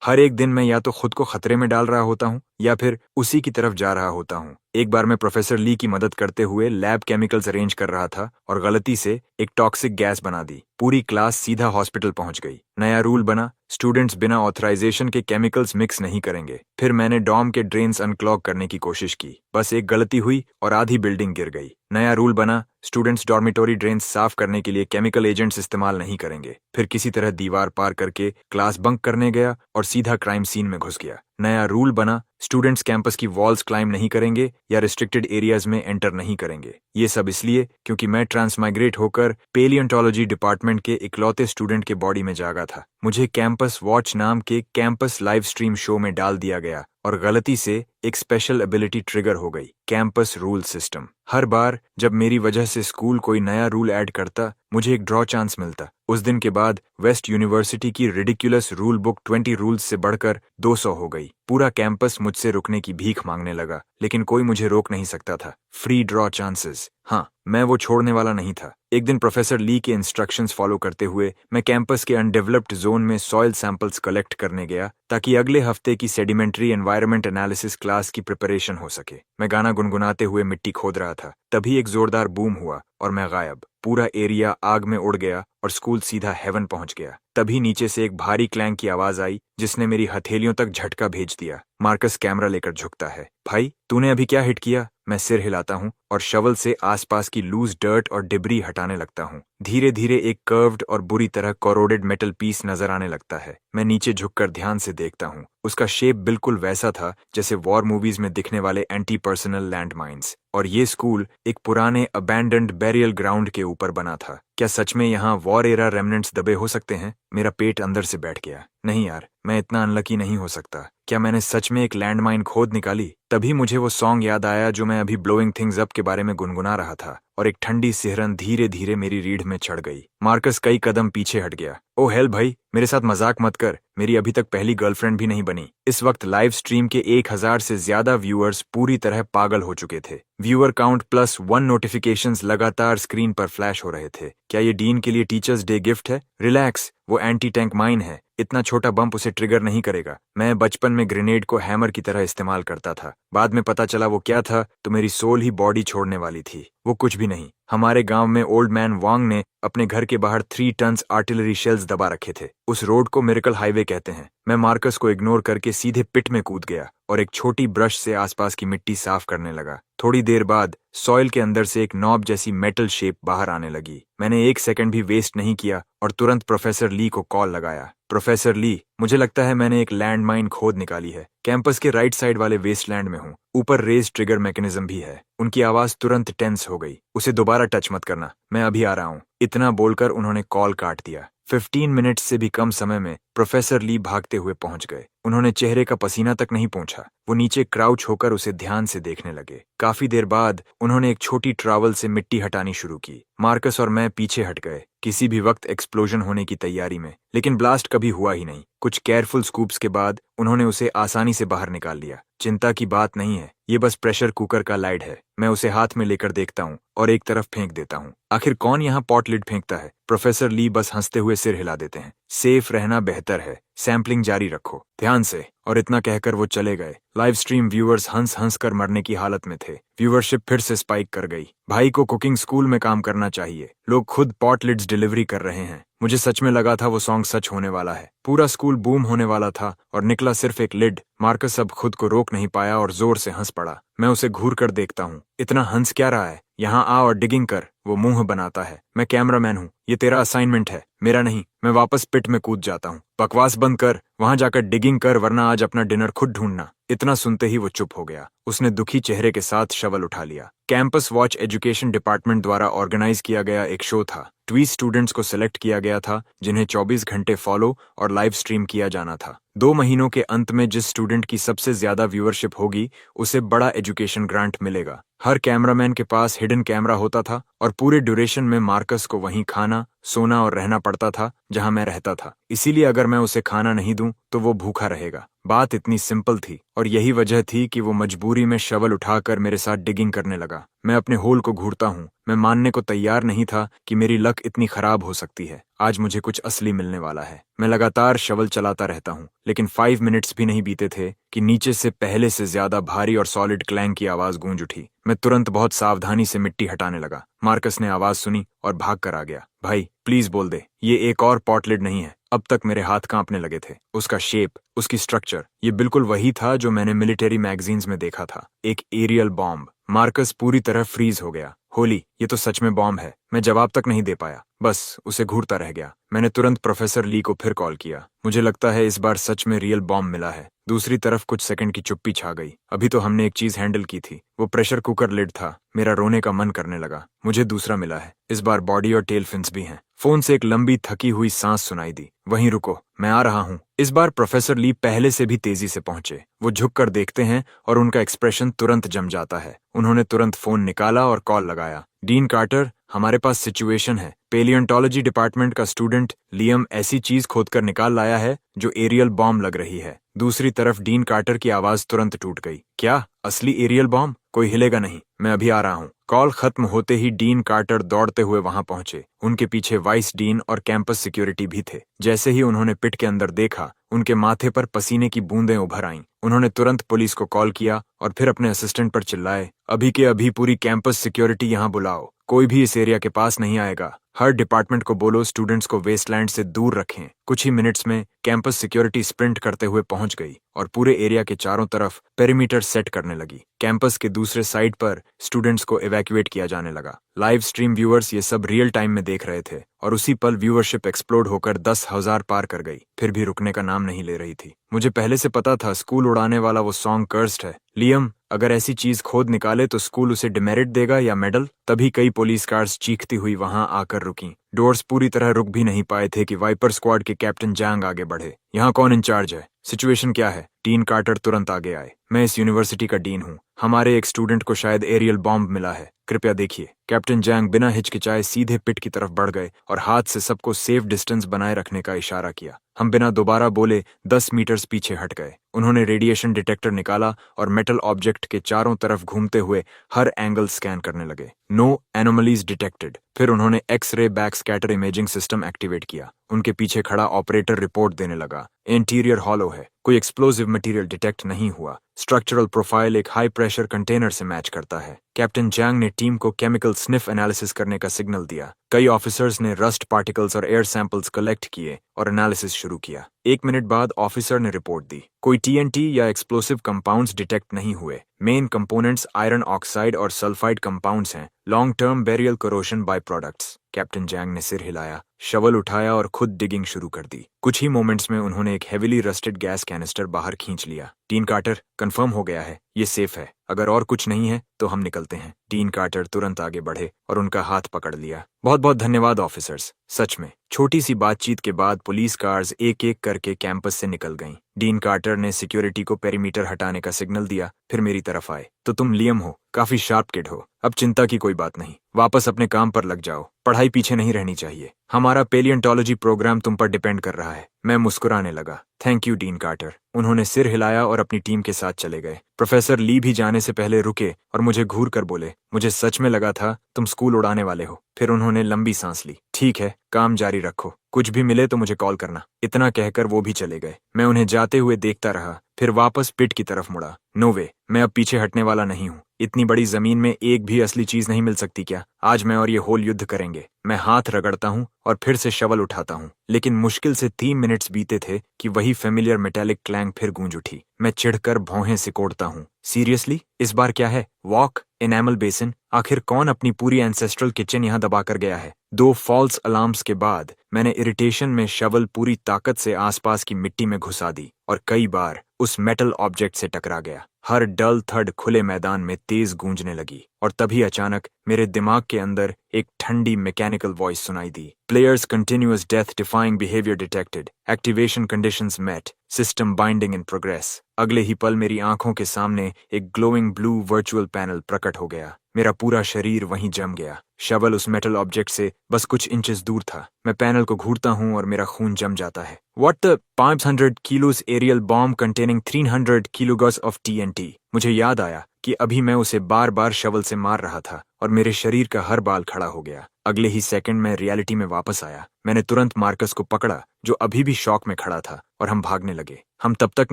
हर एक दिन मैं या तो खुद को खतरे में डाल रहा होता हूँ या फिर उसी की तरफ जा रहा होता हूँ। एक बार मैं प्रोफेसर ली की मदद करते हुए लैब केमिकल्स अरेंज कर रहा था और गलती से एक टॉक्सिक गैस बना दी। पूरी क्लास सीधा हॉस्पिटल पहुंच गई। नया रूल बना, स्टूडेंट्स बिना ऑथराइजेशन के केमिकल्स मिक्स नहीं करेंगे। फिर मैंने डॉम के ड्रेन्स अनक्लॉग करने की कोशिश की। बस एक गलती हुई और आधी बिल्डिंग गिर गई। नया रूल बना, स्टूडेंट्स डॉर्मिटोरी ड्रेन्स साफ करने के लिए केमिकल एजेंट्स इस्तेमाल नहीं करेंगे। फिर किसी तरह दीवार पार करके क्लास बंक करने गया और सीधा क्राइम सीन में घुस गया। नया रूल बना, स्टूडेंट्स कैंपस की वॉल्स क्लाइम नहीं करेंगे या रिस्ट्रिक्टेड एरियाज में एंटर नहीं करेंगे। ये सब इसलिए क्योंकि मैं ट्रांसमाइग्रेट होकर पेलियोंटोलॉजी डिपार्टमेंट के इकलौते स्टूडेंट के बॉडी में जागा था। मुझे कैंपस वॉच नाम के कैंपस लाइव स्ट्रीम शो में डाल दिया गया और गलती से एक स्पेशल एबिलिटी ट्रिगर हो गई, कैंपस रूल सिस्टम। हर बार जब मेरी वजह से स्कूल कोई नया रूल ऐड करता, मुझे एक ड्रॉ चांस मिलता। उस दिन के बाद वेस्ट यूनिवर्सिटी की रिडिकुलस रूल बुक 20 रूल्स से बढ़कर 200 हो गई। पूरा कैंपस मुझसे रुकने की भीख मांगने लगा, लेकिन कोई मुझे रोक नहीं सकता था। Free draw chances. हाँ, मैं वो छोड़ने वाला नहीं था। एक दिन प्रोफेसर ली के इंस्ट्रक्शंस फॉलो करते हुए मैं कैंपस के अनडेवलप्ड जोन में सॉइल सैंपल्स कलेक्ट करने गया ताकि अगले हफ्ते की सेडिमेंट्री एनवायरनमेंट एनालिसिस क्लास की प्रिपरेशन हो सके। मैं गाना गुनगुनाते हुए मिट्टी खोद रहा था। तभी एक जोरदार बूम हुआ और मैं गायब। पूरा एरिया आग में उड़ गया और स्कूल सीधा हेवन पहुंच गया। तभी नीचे से एक भारी क्लैंक की आवाज आई जिसने मेरी हथेलियों तक झटका भेज दिया। मार्कस कैमरा लेकर झुकता है। भाई, तूने अभी क्या हिट किया? मैं सिर हिलाता हूँ और शवल से आसपास की लूज डर्ट और डिब्री हटाने लगता हूँ। धीरे धीरे एक कर्व्ड और बुरी तरह कोरोडेड मेटल पीस नजर आने लगता है। मैं नीचे झुककर ध्यान से देखता हूँ। उसका शेप बिल्कुल वैसा था जैसे वॉर मूवीज में दिखने वाले एंटी पर्सनल लैंडमाइंस। और ये स्कूल एक पुराने अबैंडन्ड बैरियल ग्राउंड के ऊपर बना था। क्या सच में यहाँ वॉर एरा रेमनेंट्स दबे हो सकते हैं? मेरा पेट अंदर से बैठ गया। नहीं यार, मैं इतना अनलकी नहीं हो सकता। क्या मैंने सच में एक लैंडमाइन खोद निकाली? तभी मुझे वो सॉन्ग याद आया जो मैं अभी ब्लोइंग थिंग्स अप के बारे में गुनगुना रहा था और एक ठंडी सिहरन धीरे धीरे मेरी रीढ़ में चढ़ गई। मार्कस कई कदम पीछे हट गया। ओ हेल भाई, मेरे साथ मजाक मत कर। मेरी अभी तक पहली गर्लफ्रेंड भी नहीं बनी। इस वक्त लाइव स्ट्रीम के 1000 से ज्यादा व्यूअर्स पूरी तरह पागल हो चुके थे। व्यूअर काउंट +1 नोटिफिकेशंस लगातार स्क्रीन पर फ्लैश हो रहे थे। क्या ये डीन के लिए टीचर्स डे गिफ्ट है? रिलैक्स, वो एंटी टैंक माइन है। इतना छोटा बम्प उसे ट्रिगर नहीं करेगा। मैं बचपन में ग्रेनेड को हैमर की तरह इस्तेमाल करता था। बाद में पता चला वो क्या था तो मेरी सोल ही बॉडी छोड़ने वाली थी। वो कुछ भी नहीं। हमारे गांव में ओल्ड मैन वांग ने अपने घर के बाहर 3 टन्स आर्टिलरी शेल्स दबा रखे थे। उस रोड को मिरेकल हाईवे कहते हैं। मैं मार्कस को इग्नोर करके सीधे पिट में कूद गया और एक छोटी ब्रश से आसपास की मिट्टी साफ करने लगा। थोड़ी देर बाद सॉइल के अंदर से एक नॉब जैसी मेटल शेप बाहर आने लगी। मैंने 1 सेकंड भी वेस्ट नहीं किया और तुरंत प्रोफेसर ली को कॉल लगाया। प्रोफेसर ली, मुझे लगता है मैंने एक लैंडमाइन खोद निकाली है। कैंपस के राइट साइड वाले वेस्टलैंड में हूँ। ऊपर रेज ट्रिगर मैकेनिज्म भी है। उनकी आवाज तुरंत टेंस हो गई। उसे दोबारा टच मत करना, मैं अभी आ रहा हूँ। इतना बोलकर उन्होंने कॉल काट दिया। 15 मिनट से भी कम समय में प्रोफेसर ली भागते हुए पहुंच गए। उन्होंने चेहरे का पसीना तक नहीं पोंछा। वो नीचे क्राउच होकर उसे ध्यान से देखने लगे। काफी देर बाद उन्होंने एक छोटी ट्रॉवल से मिट्टी हटानी शुरू की। मार्कस और मैं पीछे हट गए, किसी भी वक्त एक्सप्लोजन होने की तैयारी में। लेकिन ब्लास्ट कभी हुआ ही नहीं। कुछ केयरफुल स्कूप्स के बाद उन्होंने उसे आसानी से बाहर निकाल लिया। चिंता की बात नहीं है, ये बस प्रेशर कुकर का लाइड है। मैं उसे हाथ में लेकर देखता हूँ और एक तरफ फेंक देता हूँ। आखिर कौन यहाँ पॉट लिड फेंकता है? प्रोफेसर ली बस हंसते हुए सिर हिला देते हैं। सेफ रहना बेहतर है, सैंपलिंग जारी रखो ध्यान से। और इतना कहकर वो चले गए। लाइव स्ट्रीम व्यूअर्स हंस हंस कर मरने की हालत में थे। व्यूअरशिप फिर से स्पाइक कर गई। भाई को कुकिंग स्कूल में काम करना चाहिए। लोग खुद पॉट लिड्स डिलीवरी कर रहे हैं। मुझे सच में लगा था वो सॉन्ग सच होने वाला है। पूरा स्कूल बूम होने वाला था और निकला सिर्फ एक लिड। मार्कस अब खुद को रोक नहीं पाया और जोर से हंस पड़ा। मैं उसे घूर कर देखता हूँ। इतना हंस क्या रहा है? यहाँ आ और डिगिंग कर। वो मुंह बनाता है। मैं कैमरामैन हूँ, ये तेरा असाइनमेंट है, मेरा नहीं। मैं वापस पिट में कूद जाता हूँ। बकवास बंद कर, वहां जाकर डिगिंग कर, वरना आज अपना डिनर खुद ढूंढना। इतना सुनते ही वो चुप हो गया। उसने दुखी चेहरे के साथ शवल उठा लिया। कैंपस वॉच एजुकेशन डिपार्टमेंट द्वारा ऑर्गेनाइज किया गया एक शो था। 20 स्टूडेंट्स को सिलेक्ट किया गया था जिन्हें 24 घंटे फॉलो और लाइव स्ट्रीम किया जाना था। 2 महीनों के अंत में जिस स्टूडेंट की सबसे ज्यादा व्यूअरशिप होगी उसे बड़ा एजुकेशन ग्रांट मिलेगा। हर कैमरामैन के पास हिडन कैमरा होता था और पूरे ड्यूरेशन में मार्कस को वहीं खाना, सोना और रहना पड़ता था जहां मैं रहता था। इसीलिए अगर मैं उसे खाना नहीं दूं तो वो भूखा रहेगा। बात इतनी सिंपल थी और यही वजह थी कि वो मजबूरी में शवल उठाकर मेरे साथ डिगिंग करने लगा। मैं अपने होल को घूरता हूँ। मैं मानने को तैयार नहीं था कि मेरी लक इतनी खराब हो सकती है। आज मुझे कुछ असली मिलने वाला है। मैं लगातार शवल चलाता रहता हूँ, लेकिन 5 मिनट्स भी नहीं बीते थे कि नीचे से पहले से ज्यादा भारी और सॉलिड क्लैंग की आवाज गूंज उठी। मैं तुरंत बहुत सावधानी से मिट्टी हटाने लगा। मार्कस ने आवाज सुनी और भाग कर आ गया। भाई प्लीज बोल दे, ये एक और पॉटलिड नहीं है। अब तक मेरे हाथ कांपने लगे थे। उसका शेप, उसकी स्ट्रक्चर, ये बिल्कुल वही था जो मैंने मिलिट्री मैगजीन्स में देखा था, एक एरियल बॉम्ब। मार्कस पूरी तरह फ्रीज हो गया। होली, ये तो सच में बॉम्ब है। मैं जवाब तक नहीं दे पाया, बस उसे घूरता रह गया। मैंने तुरंत प्रोफेसर ली को फिर कॉल किया। मुझे लगता है इस बार सच में रियल बॉम्ब मिला है। दूसरी तरफ कुछ सेकंड की चुप्पी छा गई। अभी तो हमने एक चीज हैंडल की थी, वो प्रेशर कुकर लिड था। मेरा रोने का मन करने लगा। मुझे दूसरा मिला है। इस बार बॉडी और टेल फिन्स भी हैं। फोन से एक लंबी थकी हुई सांस सुनाई दी। वहीं रुको, मैं आ रहा हूँ। इस बार प्रोफेसर ली पहले से भी तेजी से पहुंचे। वो झुककर देखते हैं और उनका एक्सप्रेशन तुरंत जम जाता है। उन्होंने तुरंत फोन निकाला और कॉल लगाया। डीन कार्टर, हमारे पास सिचुएशन है। पेलियोंटोलॉजी डिपार्टमेंट का स्टूडेंट लियम ऐसी चीज खोदकर निकाल लाया है जो एरियल बॉम्ब लग रही है। दूसरी तरफ डीन कार्टर की आवाज तुरंत टूट गई। क्या? असली एरियल बॉम्ब? कोई हिलेगा नहीं, मैं अभी आ रहा हूँ। कॉल खत्म होते ही डीन कार्टर दौड़ते हुए वहां पहुंचे। उनके पीछे वाइस डीन और कैंपस सिक्योरिटी भी थे। जैसे ही उन्होंने पिट के अंदर देखा, उनके माथे पर पसीने की बूंदें उभर आईं। उन्होंने तुरंत पुलिस को कॉल किया और फिर अपने असिस्टेंट पर चिल्लाए, अभी के अभी पूरी कैंपस सिक्योरिटी यहाँ बुलाओ। कोई भी इस एरिया के पास नहीं आएगा। हर डिपार्टमेंट को बोलो स्टूडेंट्स को वेस्टलैंड से दूर रखें। कुछ ही मिनट्स में कैंपस सिक्योरिटी स्प्रिंट करते हुए पहुंच गई और पूरे एरिया के चारों तरफ पेरीमीटर सेट करने लगी। कैंपस के दूसरे साइड पर स्टूडेंट्स को इवैक्यूएट किया जाने लगा। लाइव स्ट्रीम व्यूअर्स ये सब रियल टाइम में देख रहे थे और उसी पल व्यूअरशिप एक्सप्लोड होकर 10,000 पार कर गई, फिर भी रुकने का नाम नहीं ले रही थी। मुझे पहले से पता था स्कूल उड़ाने वाला वो सॉन्ग कर्स्ड है। लियम अगर ऐसी चीज खोद निकाले तो स्कूल उसे डिमेरिट देगा या मेडल। तभी कई पुलिस कार्स चीखती हुई वहां आकर रुकी। डोर्स पूरी तरह रुक भी नहीं पाए थे कि वाइपर स्क्वाड के कैप्टन जैंग आगे बढ़े। यहाँ कौन इंचार्ज है? सिचुएशन क्या है? डीन कार्टर तुरंत आगे आए। मैं इस यूनिवर्सिटी का डीन हूँ। हमारे एक स्टूडेंट को शायद एरियल बॉम्ब मिला है, कृपया देखिए। कैप्टन जैंग बिना हिचकिचाए सीधे पिट की तरफ बढ़ गए और हाथ से सबको सेफ डिस्टेंस बनाए रखने का इशारा किया। हम बिना दोबारा बोले 10 मीटर्स पीछे हट गए। उन्होंने रेडिएशन डिटेक्टर निकाला और मेटल ऑब्जेक्ट के चारों तरफ घूमते हुए हर एंगल स्कैन करने लगे। No anomalies detected. फिर उन्होंने x-ray back scatter imaging system activate किया। उनके पीछे खड़ा ऑपरेटर रिपोर्ट देने लगा। इंटीरियर हॉलो है, कोई एक्सप्लोजिव मटेरियल डिटेक्ट नहीं हुआ। स्ट्रक्चरल प्रोफाइल एक हाई प्रेशर कंटेनर से मैच करता है। कैप्टन जैंग ने टीम को केमिकल स्निफ एनालिसिस करने का सिग्नल दिया। कई ऑफिसर्स ने रस्ट पार्टिकल्स और एयर सैंपल्स कलेक्ट किए और एनालिसिस शुरू किया। 1 मिनट बाद ऑफिसर ने रिपोर्ट दी, कोई टीएनटी या एक्सप्लोसिव कंपाउंड्स डिटेक्ट नहीं हुए। मेन कंपोनेंट्स आयरन ऑक्साइड और सल्फाइड कंपाउंड्स हैं, long term burial corrosion by products. Captain Zhang ने सिर हिलाया, शवल उठाया और खुद डिगिंग शुरू कर दी। कुछ ही मोमेंट्स में उन्होंने एक हेविली रस्टेड गैस कैनिस्टर बाहर खींच लिया। डीन कार्टर, कंफर्म हो गया है, ये सेफ है। अगर और कुछ नहीं है तो हम निकलते हैं। डीन कार्टर तुरंत आगे बढ़े और उनका हाथ पकड़ लिया। बहुत बहुत धन्यवाद ऑफिसर्स। सच में। छोटी सी बातचीत के बाद पुलिस कार्स एक एक करके कैंपस से निकल गईं। डीन कार्टर ने सिक्योरिटी को पेरीमीटर हटाने का सिग्नल दिया, फिर मेरी तरफ आए। तो तुम लियम हो, काफी शार्प किड हो। अब चिंता की कोई बात नहीं, वापस अपने काम पर लग जाओ। पढ़ाई पीछे नहीं रहनी चाहिए। हमारा पेलियोंटोलॉजी प्रोग्राम तुम पर डिपेंड कर रहा है। मैं मुस्कुराने लगा। Thank you Dean Carter. उन्होंने सिर हिलाया और अपनी टीम के साथ चले गए। प्रोफेसर ली भी जाने से पहले रुके और मुझे घूर कर बोले, मुझे सच में लगा था तुम स्कूल उड़ाने वाले हो। फिर उन्होंने लंबी सांस ली। ठीक है, काम जारी रखो, कुछ भी मिले तो मुझे कॉल करना। इतना कहकर वो भी चले गए। मैं उन्हें जाते हुए देखता रहा, फिर वापस पिट की तरफ मुड़ा। नो वे, मैं अब पीछे हटने वाला नहीं हूँ। इतनी बड़ी जमीन में एक भी असली चीज नहीं मिल सकती क्या? आज मैं और ये होल युद्ध करेंगे। मैं हाथ रगड़ता हूँ और फिर से शवल उठाता हूँ, लेकिन मुश्किल से 3 मिनट्स बीते थे कि वही फेमिलियर मेटेलिक क्लैंग फिर गूंज उठी। मैं चिढ़कर भौहें सिकोड़ता हूँ। सीरियसली? इस बार क्या है? Walk, enamel basin? आखिर कौन अपनी पूरी एंसेस्ट्रल किचन यहाँ दबाकर गया है? 2 फॉल्स अलार्म्स के बाद मैंने इरिटेशन में शवल पूरी ताकत से आसपास की मिट्टी में घुसा दी और कई बार उस मेटल ऑब्जेक्ट से टकरा गया। हर डल थड खुले मैदान में तेज गूंजने लगी और तभी अचानक मेरे दिमाग के अंदर एक ठंडी मैकेनिकल वॉइस सुनाई दी। Players continuous death defying behaviour detected, activation conditions met, system binding in progress. अगले ही पल मेरी आंखों के सामने एक ग्लोइंग ब्लू वर्चुअल पैनल प्रकट हो गया। मेरा पूरा शरीर वहीं जम गया। शवल उस मेटल ऑब्जेक्ट से बस कुछ इंचेस दूर था। मैं पैनल को घूरता हूं और मेरा खून जम जाता है। What the 500 kilos aerial bomb containing 300 kilograms of TNT? मुझे याद आया कि अभी मैं उसे बार बार शवल से मार रहा था और मेरे शरीर का हर बाल खड़ा हो गया। अगले ही सेकंड में रियलिटी में वापस आया। मैंने तुरंत मार्कस को पकड़ा जो अभी भी शॉक में खड़ा था और हम भागने लगे। हम तब तक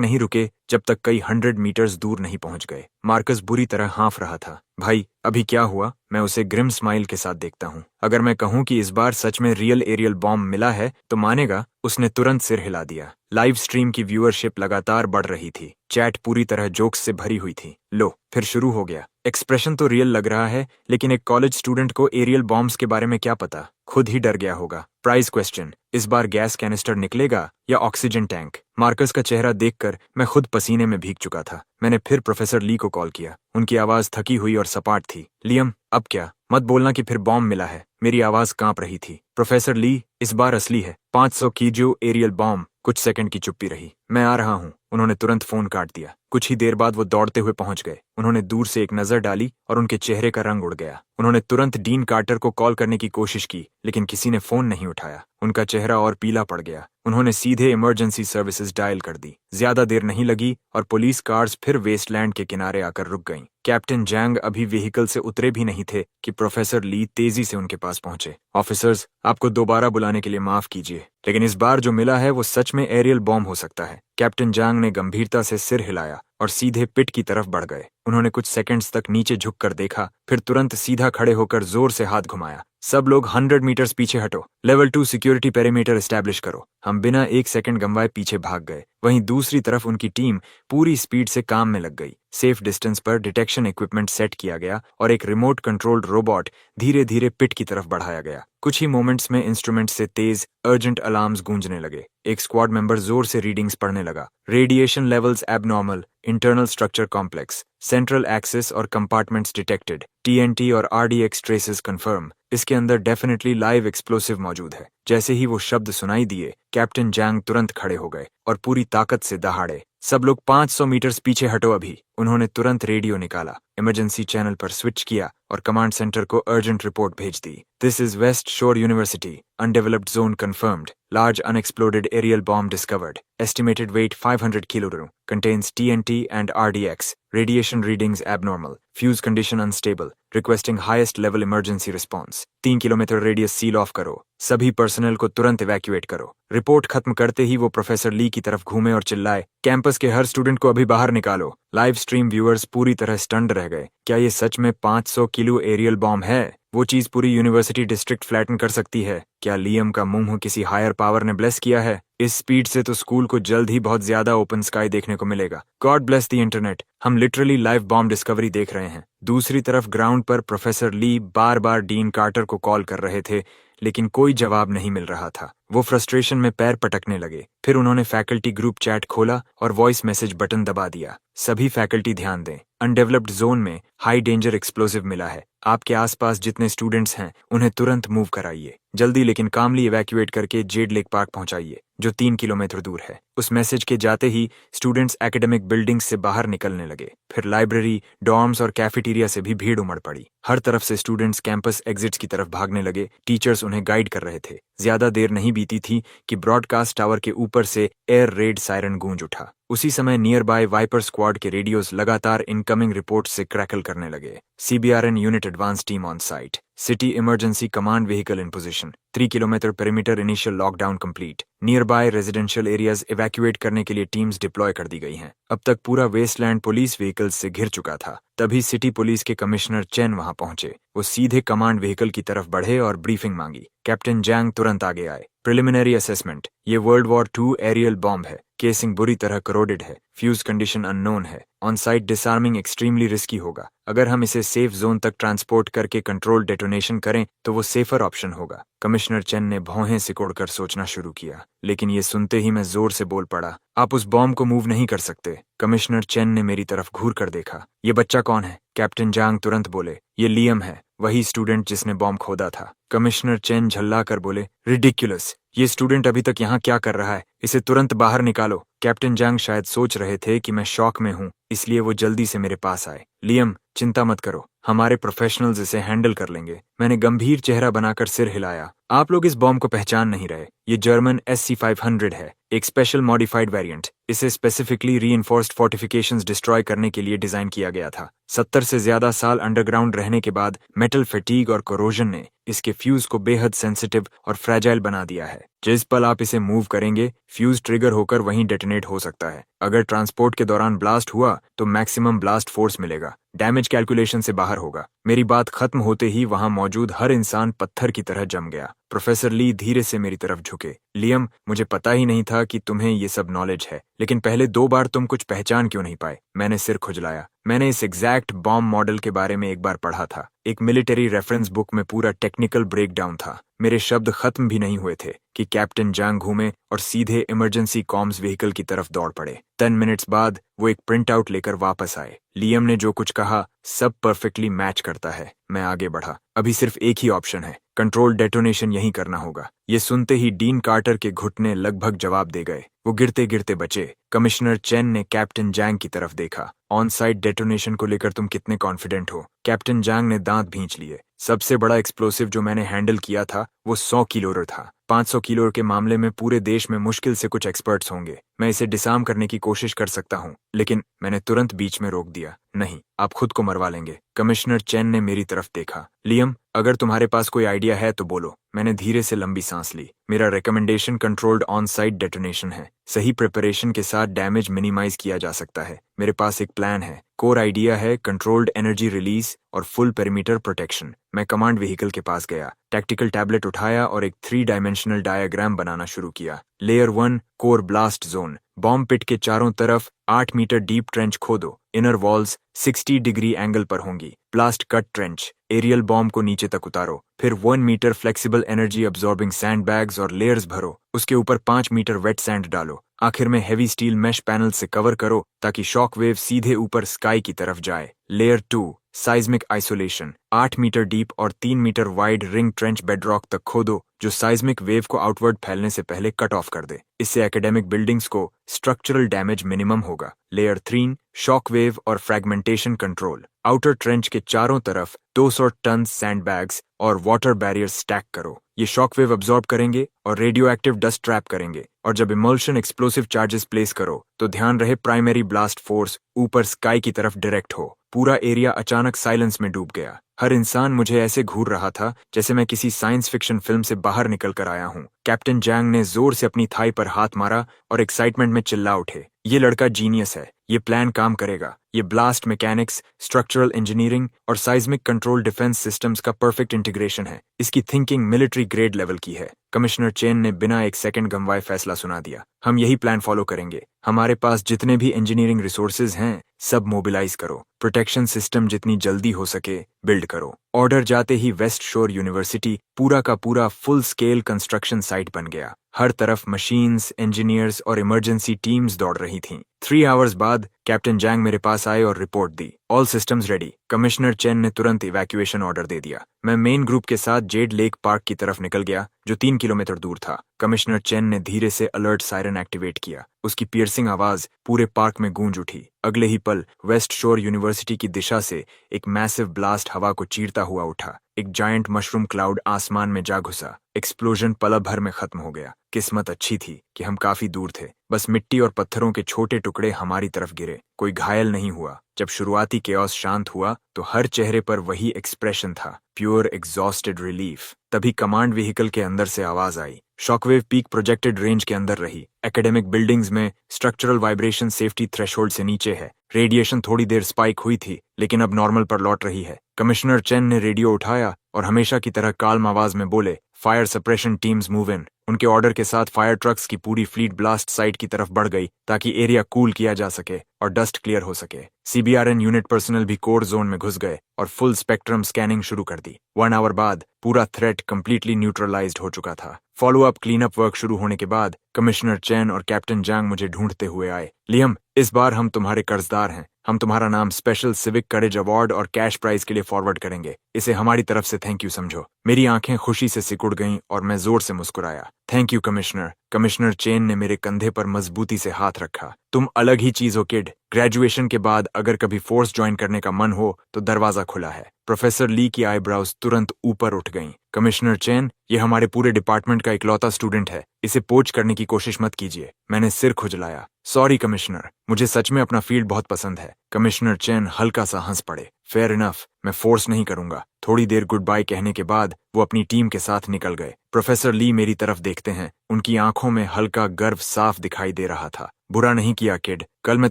नहीं रुके जब तक कई 100 मीटर्स दूर नहीं पहुंच गए। मार्कस बुरी तरह हाँफ रहा था। भाई अभी क्या हुआ? मैं उसे ग्रिम स्माइल के साथ देखता हूँ। अगर मैं कहूँ कि इस बार सच में रियल एरियल बॉम्ब मिला है तो मानेगा? उसने तुरंत सिर हिला दिया। लाइव स्ट्रीम की व्यूअरशिप लगातार बढ़ रही थी। चैट पूरी तरह जोक्स से भरी हुई थी। लो फिर शुरू हो गया। एक्सप्रेशन तो रियल लग रहा है लेकिन एक कॉलेज स्टूडेंट को एरियल बॉम्ब्स के बारे में क्या पता? खुद ही डर गया होगा। प्राइज क्वेश्चन, इस बार गैस कैनिस्टर निकलेगा या ऑक्सीजन टैंक? मार्कस का चेहरा देखकर मैं खुद पसीने में भीग चुका था। मैंने फिर प्रोफेसर ली को कॉल किया। उनकी आवाज थकी हुई और सपाट थी। लियम अब क्या? मत बोलना कि फिर बॉम्ब मिला है। मेरी आवाज कांप रही थी। प्रोफेसर ली इस बार असली है। 500 कीलो एरियल बॉम्ब। कुछ सेकंड की चुप्पी रही। मैं आ रहा हूँ। उन्होंने तुरंत फोन काट दिया। कुछ ही देर बाद वो दौड़ते हुए पहुंच गए। उन्होंने दूर से एक नजर डाली और उनके चेहरे का रंग उड़ गया। उन्होंने तुरंत डीन कार्टर को कॉल करने की कोशिश की लेकिन किसी ने फोन नहीं उठाया। उनका चेहरा और पीला पड़ गया। उन्होंने सीधे इमरजेंसी सर्विसेज डायल कर दी। ज्यादा देर नहीं लगी और पुलिस कार्स फिर वेस्टलैंड के किनारे आकर रुक गईं। कैप्टन जैंग अभी व्हीकल से उतरे भी नहीं थे कि प्रोफेसर ली तेजी से उनके पास पहुंचे। ऑफिसर्स, आपको दोबारा बुलाने के लिए माफ कीजिए लेकिन इस बार जो मिला है वो सच में एरियल बॉम्ब हो सकता है। कैप्टन जैंग ने गंभीरता से सिर हिलाया और सीधे पिट की तरफ बढ़ गए। उन्होंने कुछ सेकंड्स तक नीचे झुककर देखा, फिर तुरंत सीधा खड़े होकर जोर से हाथ घुमाया। सब लोग 100 मीटर्स पीछे हटो। लेवल 2 सिक्योरिटी पेरीमीटर एस्टैब्लिश करो। हम बिना एक सेकंड गंवाए पीछे भाग गए। वहीं दूसरी तरफ उनकी टीम पूरी स्पीड से काम में लग गई। सेफ डिस्टेंस पर डिटेक्शन इक्विपमेंट सेट किया गया और एक रिमोट कंट्रोल्ड रोबोट धीरे धीरे पिट की तरफ बढ़ाया गया। कुछ ही मोमेंट्स में इंस्ट्रूमेंट से तेज अर्जेंट अलार्म्स गूंजने लगे। एक स्क्वाड मेंबर जोर से रीडिंग्स पढ़ने लगा। Radiation levels abnormal, internal structure complex, central axis और कंपार्टमेंट्स डिटेक्टेड, टीएनटी और आरडीएक्स ट्रेसेस कंफर्म। इसके अंदर डेफिनेटली लाइव एक्सप्लोसिव मौजूद है। जैसे ही वो शब्द सुनाई दिए, कैप्टन जैंग तुरंत खड़े हो गए और पूरी ताकत से दहाड़े। सब लोग 500 मीटर्स पीछे हटो अभी। उन्होंने तुरंत रेडियो निकाला, इमरजेंसी चैनल पर स्विच किया और कमांड सेंटर को अर्जेंट रिपोर्ट भेज दी। दिस इज वेस्ट शोर university, undeveloped zone confirmed, large unexploded aerial bomb discovered, estimated weight 500 kilogram, contains TNT and RDX, radiation readings abnormal, fuse condition unstable, requesting highest level emergency response, 3 kilometre radius seal of करो, सभी personal को तुरंत evacuate करो। Report खत्म करते ही वो professor ली की तरफ घूमे और चिल्लाए, कैंपस के हर स्टूडेंट को अभी बाहर निकालो। लाइव स्ट्रीम व्यूअर्स पूरी तरह स्टन्ड रह गए। क्या ये सच में 500 किलो एरियल बॉम्ब है? वो चीज पूरी यूनिवर्सिटी डिस्ट्रिक्ट फ्लैटन कर सकती है। क्या लियम का मुंह किसी हायर पावर ने ब्लेस किया है? इस स्पीड से तो स्कूल को जल्द ही बहुत ज्यादा ओपन स्काई देखने को मिलेगा। God bless the internet. हम लिटरली लाइव बॉम्ब डिस्कवरी देख रहे हैं। दूसरी तरफ ग्राउंड पर प्रोफेसर ली बार बार डीन कार्टर को कॉल कर रहे थे लेकिन कोई जवाब नहीं मिल रहा था। वो फ्रस्ट्रेशन में पैर पटकने लगे। फिर उन्होंने फैकल्टी ग्रुप चैट खोला और वॉइस मैसेज बटन दबा दिया। सभी फैकल्टी ध्यान दें, अनडेवलप्ड जोन में हाई डेंजर एक्सप्लोसिव मिला है। आपके आसपास जितने स्टूडेंट्स हैं उन्हें तुरंत मूव कराइए। जल्दी लेकिन कामली इवैक्यूएट करके जेड लेक पार्क पहुंचाइए जो 3 किलोमीटर दूर है। उस मैसेज के जाते ही स्टूडेंट्स एकेडमिक बिल्डिंग्स से बाहर निकलने लगे। फिर लाइब्रेरी, डॉर्म्स और कैफेटेरिया से भी भीड़ उमड़ पड़ी। हर तरफ से स्टूडेंट्स कैंपस एग्जिट्स की तरफ भागने लगे। टीचर्स उन्हें गाइड कर रहे थे। ज्यादा देर नहीं बीती थी कि ब्रॉडकास्ट टावर के ऊपर से एयर रेड सायरन गूंज उठा। उसी समय नियर बाय वाइपर स्क्वाड के रेडियोज लगातार इनकमिंग रिपोर्ट से क्रैकल करने लगे। CBRN unit advance team on site, city emergency command vehicle in position, 3 kilometre perimeter initial lockdown complete, near by residential areas evacuate करने के लिए टीम्स डिप्लॉय कर दी गई हैं। अब तक पूरा वेस्टलैंड पुलिस व्हीकल्स से घिर चुका था। तभी सिटी पुलिस के कमिश्नर चेन वहां पहुंचे। वो सीधे कमांड व्हीकल की तरफ बढ़े और ब्रीफिंग मांगी। कैप्टन जैंग तुरंत आगे आए। प्रिलिमिनरी असेसमेंट, ये वर्ल्ड वॉर 2 एरियल बॉम्ब है। केसिंग बुरी तरह करोडेड है। फ्यूज कंडीशन अननोन है। On site disarming extremely risky होगा। अगर हम इसे सेफ जोन तक ट्रांसपोर्ट करके कंट्रोल डेटोनेशन करें तो वो सेफर ऑप्शन होगा। कमिश्नर चेन ने भौहें सिकोड़कर सोचना शुरू किया लेकिन ये सुनते ही मैं जोर से बोल पड़ा, आप उस बॉम्ब को मूव नहीं कर सकते। कमिश्नर चेन ने मेरी तरफ घूर कर देखा। ये बच्चा कौन है? कैप्टन जैंग तुरंत बोले, ये लियम है, वही स्टूडेंट जिसने बॉम्ब खोदा था। कमिश्नर चेन झल्ला कर बोले, रिडिक्युलस, ये स्टूडेंट अभी तक यहाँ क्या कर रहा है? इसे तुरंत बाहर निकालो। कैप्टन जैंग शायद सोच रहे थे कि मैं शॉक में हूँ, इसलिए वो जल्दी से मेरे पास आए। लियम, चिंता मत करो, हमारे प्रोफेशनल्स इसे हैंडल कर लेंगे। मैंने गंभीर चेहरा बनाकर सिर हिलाया। आप लोग इस बॉम्ब को पहचान नहीं रहे। ये जर्मन SC-500 है, एक स्पेशल मॉडिफाइड वेरिएंट। इसे स्पेसिफिकली रीइंफोर्स्ड फोर्टिफिकेशंस डिस्ट्रॉय करने के लिए डिजाइन किया गया था। 70 से ज्यादा साल अंडरग्राउंड रहने के बाद मेटल फैटीग और कोरोजन ने इसके फ्यूज को बेहद सेंसिटिव और फ्रेजाइल बना दिया है। जिस पल आप इसे मूव करेंगे, फ्यूज ट्रिगर होकर वहीं डेटोनेट हो सकता है। अगर ट्रांसपोर्ट के दौरान ब्लास्ट हुआ तो मैक्सिमम ब्लास्ट फोर्स मिलेगा। डैमेज कैलकुलेशन से बाहर होगा। मेरी बात खत्म होते ही वहां मौजूद हर इंसान पत्थर की तरह जम गया। प्रोफेसर ली धीरे से मेरी तरफ झुके। लियम, मुझे पता ही नहीं था कि तुम्हें ये सब नॉलेज है, लेकिन पहले 2 बार तुम कुछ पहचान क्यों नहीं पाए? मैंने सिर खुजलाया। मैंने इस एग्जैक्ट बॉम्ब मॉडल के बारे में एक बार पढ़ा था। एक मिलिट्री रेफरेंस बुक में पूरा टेक्निकल ब्रेकडाउन था। मेरे शब्द खत्म भी नहीं हुए थे कि कैप्टन जांग घूमे और सीधे इमरजेंसी कॉम्स व्हीकल की तरफ दौड़ पड़े। 10 मिनट्स बाद वो एक प्रिंट आउट लेकर वापस आए। लियम ने जो कुछ कहा सब परफेक्टली मैच करता है। मैं आगे बढ़ा। अभी सिर्फ एक ही ऑप्शन है, कंट्रोल डेटोनेशन यहीं करना होगा। ये सुनते ही डीन कार्टर के घुटने लगभग जवाब दे गए। वो गिरते गिरते बचे। कमिश्नर चेन ने कैप्टन जैंग की तरफ देखा। ऑन साइट डेटोनेशन को लेकर तुम कितने कॉन्फिडेंट हो? कैप्टन जैंग ने दांत भींच लिए। सबसे बड़ा एक्सप्लोसिव जो मैंने हैंडल किया था वो 100 किलोर था। 500 किलोर के मामले में पूरे देश में मुश्किल से कुछ एक्सपर्ट्स होंगे। मैं इसे डिसार्म करने की कोशिश कर सकता हूँ, लेकिन मैंने तुरंत बीच में रोक दिया। नहीं, आप खुद को मरवा लेंगे। कमिश्नर चेन ने मेरी तरफ देखा। लियम, अगर तुम्हारे पास कोई आइडिया है तो बोलो। मैंने धीरे से लंबी सांस ली। मेरा recommendation controlled on site detonation है। सही प्रिपरेशन के साथ डैमेज मिनिमाइज किया जा सकता है। मेरे पास एक प्लान है। कोर आइडिया है कंट्रोल्ड एनर्जी रिलीज और फुल पेरीमीटर प्रोटेक्शन। मैं कमांड व्हीकल के पास गया, टैक्टिकल टैबलेट उठाया और एक 3 डायमेंशनल डायग्राम बनाना शुरू किया। Layer 1 core blast zone. Bomb pit के चारों तरफ 8 मीटर डीप ट्रेंच खोदो। इनर वॉल्स 60 डिग्री एंगल पर होंगी। Blast cut trench. Aerial bomb को नीचे तक उतारो। फिर 1 metre flexible energy absorbing sand bags और लेयर्स भरो। उसके ऊपर 5 मीटर वेट सैंड डालो। आखिर में हेवी स्टील मैश पैनल से कवर करो ताकि शॉक वेव सीधे ऊपर स्काई की तरफ जाए। Layer 2 seismic isolation. 8 metre deep और 3 metre wide ring trench bedrock तक खोदो जो साइज्मिक वेव को आउटवर्ड फैलने से पहले कट ऑफ कर दे। इससे एकेडमिक बिल्डिंग्स को स्ट्रक्चरल डैमेज मिनिमम होगा। लेयर 3 शॉक वेव और फ्रैगमेंटेशन कंट्रोल। आउटर ट्रेंच के चारों तरफ 200 टन सैंडबैग्स और वाटर बैरियर स्टैक करो। ये शॉक वेव अब्सॉर्ब करेंगे और रेडियो एक्टिव डस्ट ट्रैप करेंगे। और जब इमल्शन एक्सप्लोसिव चार्जेस प्लेस करो तो ध्यान रहे प्राइमरी ब्लास्ट फोर्स ऊपर स्काई की तरफ डायरेक्ट हो। पूरा एरिया अचानक साइलेंस में डूब गया। हर इंसान मुझे ऐसे घूर रहा था जैसे मैं किसी साइंस फिक्शन फिल्म से बाहर निकल कर आया हूँ। कैप्टन जैंग ने जोर से अपनी थाई पर हाथ मारा और एक्साइटमेंट में चिल्ला उठे, ये लड़का जीनियस है। ये प्लान काम करेगा। ये ब्लास्ट मैकेनिक्स, स्ट्रक्चरल इंजीनियरिंग और साइज्मिक कंट्रोल डिफेंस सिस्टम्स का परफेक्ट इंटीग्रेशन है। इसकी थिंकिंग मिलिट्री ग्रेड लेवल की है। कमिश्नर चेन ने बिना एक सेकंड गंवाए फैसला सुना दिया। हम यही प्लान फॉलो करेंगे। हमारे पास जितने भी इंजीनियरिंग रिसोर्सेज हैं सब मोबिलाइज करो। प्रोटेक्शन सिस्टम जितनी जल्दी हो सके बिल्ड करो। ऑर्डर जाते ही वेस्ट शोर यूनिवर्सिटी पूरा का पूरा फुल स्केल कंस्ट्रक्शन साइट बन गया। हर तरफ मशीन्स, इंजीनियर्स और इमरजेंसी टीम्स दौड़ रही थीं। 3 आवर्स बाद कैप्टन जैंग मेरे पास आए और रिपोर्ट दी। All systems ready. Commissioner Chen ने तुरंत इवैक्यूएशन ऑर्डर दे दिया। मैं मेन ग्रुप के साथ जेड लेक पार्क की तरफ निकल गया जो 3 किलोमीटर दूर था। कमिश्नर चेन ने धीरे से अलर्ट सायरन एक्टिवेट किया। उसकी पियर्सिंग आवाज पूरे पार्क में गूंज उठी। अगले ही पल वेस्ट शोर यूनिवर्सिटी की दिशा से एक मैसिव ब्लास्ट हवा को चीरता हुआ उठा। एक जायंट मशरूम क्लाउड आसमान में जा घुसा। एक्सप्लोजन पल भर में खत्म हो गया। किस्मत अच्छी थी कि हम काफी दूर थे। बस मिट्टी और पत्थरों के छोटे टुकड़े हमारी तरफ गिरे। कोई घायल नहीं हुआ। जब शुरुआती केओस शांत हुआ तो हर चेहरे पर वही एक्सप्रेशन था, प्योर एग्जॉस्टेड रिलीफ। तभी कमांड व्हीकल के अंदर से आवाज आई। शॉकवेव पीक प्रोजेक्टेड रेंज के अंदर रही। एकेडमिक बिल्डिंग्स में स्ट्रक्चरल वाइब्रेशन सेफ्टी थ्रेशोल्ड से नीचे है। रेडिएशन थोड़ी देर स्पाइक हुई थी लेकिन अब नॉर्मल पर लौट रही है। कमिश्नर चेन ने रेडियो उठाया और हमेशा की तरह काल्म आवाज में बोले, fire suppression teams move in. उनके ऑर्डर के साथ फायर ट्रक्स की पूरी फ्लीट ब्लास्ट साइट की तरफ बढ़ गई ताकि एरिया कूल किया जा सके और डस्ट क्लियर हो सके। CBRN यूनिट पर्सनल भी कोर जोन में घुस गए और फुल स्पेक्ट्रम स्कैनिंग शुरू कर दी। 1 आवर बाद पूरा थ्रेट कंप्लीटली न्यूट्रलाइज्ड हो चुका था। Follow up clean up work शुरू होने के बाद कमिश्नर चैन और कैप्टन जांग मुझे ढूंढते हुए आए। लियम, इस बार हम तुम्हारे कर्जदार हैं। हम तुम्हारा नाम स्पेशल सिविक करेज अवार्ड और कैश प्राइज के लिए फॉरवर्ड करेंगे। इसे हमारी तरफ से थैंक यू समझो। मेरी आंखें खुशी से सिकुड़ गईं और मैं जोर से मुस्कुराया। Thank you commissioner. Commissioner Chen ने मेरे कंधे पर मजबूती से हाथ रखा। तुम अलग ही चीज हो किड। ग्रेजुएशन के बाद अगर कभी फोर्स ज्वाइन करने का मन हो तो दरवाजा खुला है। प्रोफेसर ली की आईब्राउज तुरंत ऊपर उठ गईं। कमिश्नर चेन, ये हमारे पूरे डिपार्टमेंट का इकलौता स्टूडेंट है, इसे पोच करने की कोशिश मत कीजिए। मैंने सिर खुजलाया। सॉरी कमिश्नर, मुझे सच में अपना फील्ड बहुत पसंद है। कमिश्नर चेन हल्का सा हंस पड़े। फेयर इनफ, मैं फोर्स नहीं करूंगा। थोड़ी देर गुड बाय कहने के बाद वो अपनी टीम के साथ निकल गए। प्रोफेसर ली मेरी तरफ देखते हैं, उनकी आंखों में हल्का गर्व साफ दिखाई दे रहा था। बुरा नहीं किया किड, कल मैं